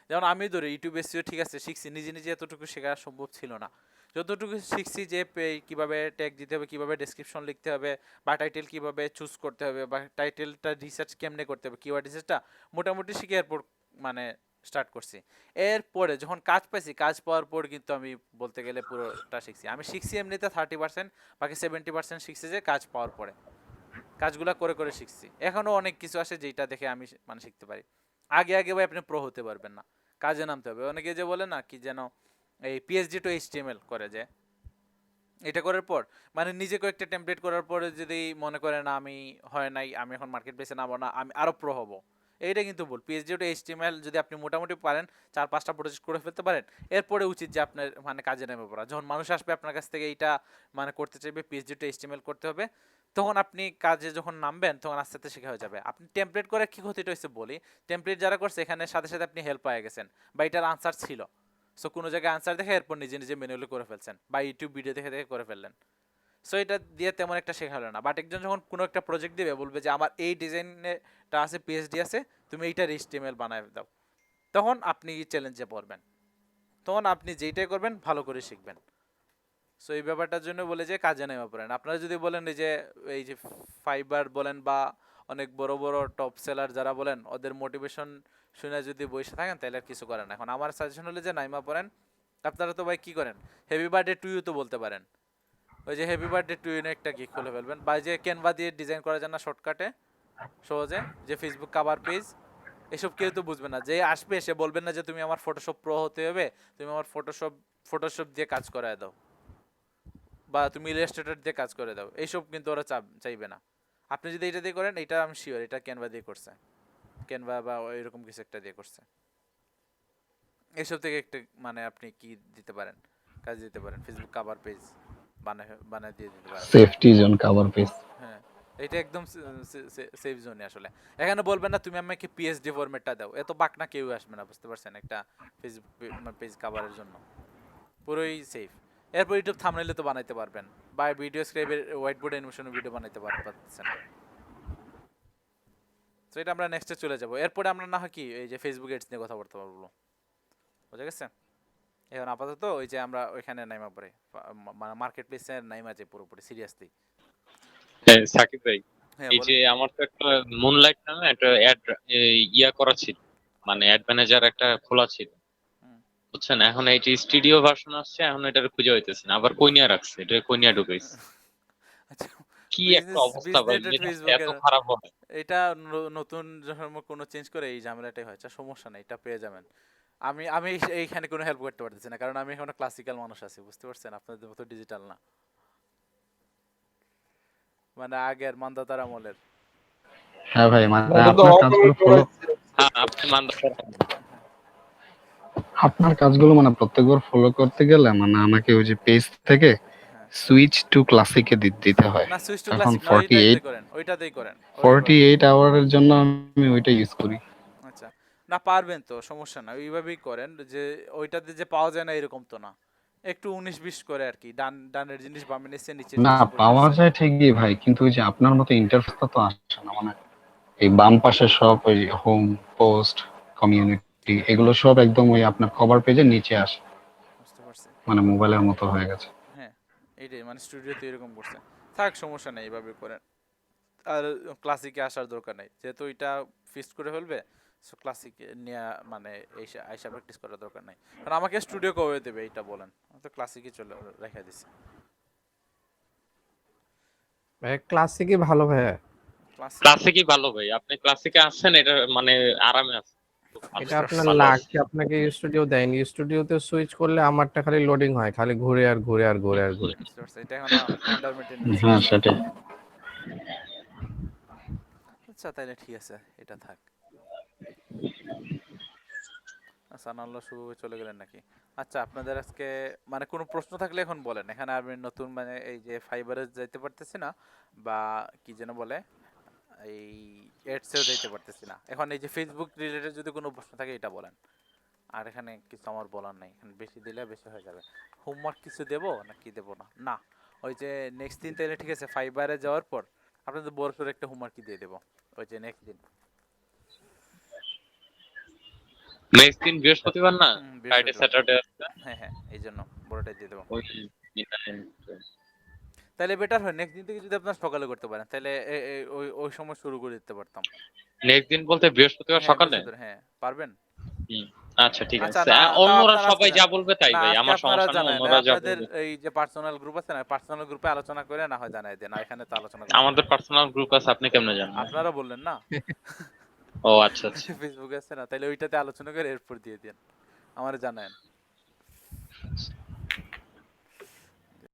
যেমন আমি ধরি ইউটিউব এসইও ঠিক আছে শিখছি, নিজে নিজে এতটুকু শেখা সম্ভব ছিল না। যতটুকু শিখছি যে কিভাবে ট্যাগ দিতে হবে, কিভাবে ডেসক্রিপশন লিখতে হবে, বা টাইটেল কিভাবে চুজ করতে হবে, বা টাইটেলটা রিসার্চ কেমনে করতে হবে, কিওয়ার্ড রিসার্চটা মোটামুটি শিখে এরপর মানে স্টার্ট করছি। এরপরে যখন কাজ পাইছি, কাজ পাওয়ার পর কিন্তু আমি বলতে গেলে পুরোটা শিখছি। আমি শিখছি এমনিতে 30%, বাকি 70% শিখছি যে কাজ পাওয়ার পরে, কাজগুলা করে করে শিখছি। এখনো অনেক কিছু আছে যেটা দেখে আমি মানে শিখতে পারি। আগে আগে ভাই আপনি প্রো হতে পারবেন না, কাজে নামতে হবে। অনেকে যে বলে না কি যেন এই পিএইচডি টু এইচটিএমএল করে, যে এটা করার পর মানে নিজে কয়েকটা টেমপ্লেট করার পরে যদি মনে করে না আমি হয় নাই, আমি এখন মার্কেট প্লেসে নামবো না, আমি আরো প্রো হব, এইটা কিন্তু ভুল। পিএইচডি টু এইচটিএমএল যদি আপনি মোটামুটি পারেন, 4-5টা প্রজেক্ট করে ফেলতে পারেন, এরপরে উচিত যে আপনার মানে কাজে নেমে পড়া। যখন মানুষ আসবে আপনার কাছ থেকে এইটা মানে করতে চাইবে, পিএইচডি টু এইচটিএমএল করতে হবে, তখন আপনি কাজে যখন নামবেন তখন আস্তে আস্তে শেখা হয়ে যাবে। আপনি টেমপ্লেট করে কি ক্ষতিটা হয়েছে বলি, টেমপ্লেট যারা করছে এখানে সাথে সাথে আপনি হেল্প পেয়ে গেছেন, বা এটার আনসার ছিল, সো কোনো জায়গায় আনসার দেখে এরপর নিজে নিজে ম্যানুয়ালি করে ফেলছেন, বা ইউটিউব ভিডিও দেখে দেখে করে ফেললেন। সো এটা দিয়ে তেমন একটা শেখা হলো না। বাট একজন যখন কোনো একটা প্রজেক্ট দিবে, বলবে যে আমার এই ডিজাইনটা আছে, পিএইচডি আছে, তুমি এইটার এইচটিএমএল বানায় দাও, তখন আপনি চ্যালেঞ্জে পড়বেন, তখন আপনি যেইটাই করবেন ভালো করে শিখবেন। সো এই ব্যাপারটার জন্য বলে যে কাজে নেওয়া পড়েন। আপনারা যদি বলেন এই যে ফাইবার বলেন বা অনেক বড় বড় টপ সেলার যারা বলেন, ওদের মোটিভেশন শুনে যদি বসে থাকেন তাহলে আর কিছু করেন না। এখন আমার সাজেশন হলো যে নাইমা পড়েন। আপনারা তো ভাই কি করেন, হেভি বার্থডে টু ইউ তো বলতে পারেন, ওই যে হ্যাপি বার্থডে টু ইউ একটা গিগ খুলে ফেলবেন, বা যে ক্যানভা দিয়ে ডিজাইন করা যায় না শর্টকাটে সহজে, যে ফেসবুক কভার পেজ, এসব কেউ তো বুঝবে না। যে আসবে সে বলবেন না যে তুমি আমার ফটোশপ প্রো হতে হবে, তুমি আমার ফটোশপ দিয়ে কাজ করায় দাও, বা তুমি ইলাস্ট্রেটর দিয়ে কাজ করে দাও, এইসব কিন্তু ওরা চাইবে না। আপনি যদি এটা দিয়ে করেন, এটা আমি শিওর এটা ক্যানভা দিয়ে করছে, ক্যানভা বা এরকম কিছু একটা দিয়ে করছে। এইসব থেকে একটা মানে আপনি কি দিতে পারেন, কাজ দিতে পারেন, ফেসবুক কভার পেজ বানায় দিয়ে দিতে পারেন। Safety zone cover page. হ্যাঁ, এটা একদম সেফ জোনে আসলে। এখানে বলবেন না তুমি আমাকে পিএইচডি ফরম্যাটটা দাও, এত বাকনা কেউ আসবে না, বুঝতে পারছেন, একটা ফেসবুক পেজ কভারের জন্য পুরোই সেফ। এরপর ইউটিউব থাম্বনেইলে তো বানাইতে পারবেন, বা ভিডিও স্ক্রাইবের হোয়াইট বোর্ড অ্যানিমেশনের ভিডিও বানাইতে পারতেছেন। তো এটা আমরা নেক্সটে চলে যাব। এরপরে আমরা না হয় কি এই যে ফেসবুক এডস নিয়ে কথা বলতে পারবো, বুঝা গেছে? এখন আপাতত ওই যে আমরা ওইখানে নাইমা পড়ে মার্কেট প্লেসে নাইমা যে পুরোপুরি সিরিয়াসলি। হ্যাঁ সাকিব ভাই, হ্যাঁ এই যে বলেন। আমার তো একটা মুনলাইট নামে একটা অ্যাড ইয়া করা ছিল, মানে অ্যাড ম্যানেজার একটা খোলা ছিল, হুম। বুঝছেন? এখন এই যে স্টুডিও ভার্সন আসছে, এখন এটার খুঁজে হইতেছে না, আবার কইনিয়া রাখছে, এটা কইনিয়া ঢুকাইছে। আচ্ছা, কি একটা বিজনেস অবস্থা ভাই, বিজনেস মেজাজটা এত ফেসবুকের খারাপ হয়। এটা নতুন যখন কোনো চেঞ্জ করে এই ঝামেলাটাই হয়। আচ্ছা সমস্যা নাই, এটা পেয়ে যাবেন। আমি আমি এইখানে কোনো হেল্প করতে পারতেছি না, কারণ আমি এখনো ক্লাসিক্যাল মানুষ আছি, বুঝতে পারছেন, আপনাদের মতো ডিজিটাল না, মানে আগের মান্দাতার আমলের। হ্যাঁ ভাই, মানে এটা তো আপনার কাজগুলো অটোমেট করা ফলো, হচ্ছে। হ্যাঁ আপনি মানতে পারেন। আপনার কাজগুলো মানে প্রত্যেকবার ফলো করতে গেলে মানে আমাকে ওই যে পেজ থেকে হ্যাঁ, সুইচ টু ক্লাসিকে দিতে হয়। না সুইচ টু এখন ক্লাসিক না, ওইটাতেই করেন, ওইটাতেই করেন ওইভাবে। 48 আওয়ারের জন্য আমি ওইটা ইউজ করি। আচ্ছা, না পারবেন তো, সমস্যা না, ওইভাবেই করেন। যে ওইটাতে যে পাওয়া যায় না এরকম তো না, একটু 19-20 করে আর কি, ডানের জিনিস বামে নিচ্ছে, নিচের না, জিনিস উপরে পাওয়া নিচ্ছে। যায় ঠিকই ভাই, কিন্তু ওই যে আপনার মতো ইন্টারফেসটা তো আসে না। মানে এই বাম পাশে সব ওই হোম, পোস্ট, কমিউনিটি এগুলো সব একদম ওই আপনার কভার পেজের নিচে আসে, বুঝতে পারছি। মানে মোবাইলের মতো হয়ে গেছে। হ্যাঁ, এইটাই মানে স্টুডিওতে এরকম করছে। থাক সমস্যা নেই, এইভাবে করেন। আর ক্লাসিকে আসার দরকার নেই, যেহেতু এটা ফিক্সড করে ফেলবে, সো ক্লাসিকে নিয়ে মানে আইসা প্র্যাকটিস করার দরকার নেই। কারণ আমাকে স্টুডিও কবে দেবে এইটা বলেন, আমি তো ক্লাসিকে চলে রেখে দিছি। ভাই ক্লাসিকই ভালো ভাইয়া। ক্লাসিক ক্লাসিকই ভালো ভাই, আপনি ক্লাসিকে আসছেন, এটা মানে আরামে আছে, খুব ভালো এটা আপনার ভালো আছে। লাগছে, আপনাকে স্টুডিও দেয়নি, স্টুডিওতে সুইচ করলে আমারটা খালি লোডিং হয়, খালি ঘুরে আর ঘুরে আর ঘুরে আর ঘুরে। বুঝতে পারছি, এটা এখনো আন্ডার মেইনটেনেন্স হ্যাঁ আছে। সেটাই। আচ্ছা তাইলে ঠিক আছে, এটা থাক। সানাল্লাহ শুভ চলে গেলেন নাকি? আচ্ছা আপনাদের আজকে মানে কোনো প্রশ্ন থাকলে এখন বলেন। এখানে আমি নতুন মানে এই যে ফাইবারে যাইতে পারতেছি না, বা কি যেন বলে এই এডসেও যাইতে পারতেছি না। এখন এই যে ফেসবুক রিলেটেড যদি কোনো প্রশ্ন থাকে এটা বলেন। আর এখানে কিছু আমার বলার নাই, এখানে বেশি দিলে বেশি হয়ে যাবে। হোমওয়ার্ক কিছু দেবো না কি দেবো না? না, ওই যে নেক্সট দিন তাহলে ঠিক আছে, ফাইবারে যাওয়ার পর আপনাদের বড় সড়ো একটা হোমওয়ার্ক দিয়ে দেবো ওই যে নেক্সট দিন। নেক্সট দিন বৃহস্পতিবার না, ফ্রাইডে বৃহস্পতিবার। স্যাটারডে আছে। হ্যাঁ হ্যাঁ, এই জন্য বড়টাই দিয়ে দেবো। ওই দিন তাহলে বেটার হয় নেক্সট দিন থেকে যদি আপনার সকালে করতে পারেন, তাহলে ওই ওই সময় শুরু করে দিতে পারতাম। নেক্সট দিন বলতে বৃহস্পতিবার হ্যাঁ, সকালে? বৃহস্পতিবার, হ্যাঁ পারবেন। হুম, আচ্ছা ঠিক আচ্ছা, আছে। না তাও অন্যরা আপনারা সবাই আজকে যা জানেন। বলবে তাই না ভাই, আজকে আমার আপনারা সমস্যা নেই, জানেন, অন্যরা যা আপনাদের বলবে। এই যে পার্সোনাল গ্রুপ আছে না, পার্সোনাল গ্রুপে আলোচনা করে না হয় জানাই দেন, আর এখানে তো আলোচনা করতে আমাদের হবে। পার্সোনাল গ্রুপ আছে, আপনি কেমনে জানেন? আপনারা বললেন না ও আচ্ছা আচ্ছা। ফেসবুকে আছে না, তাহলে ওইটাতে আলোচনা করে এরপর দিয়ে দেন, আমার জানায়েন।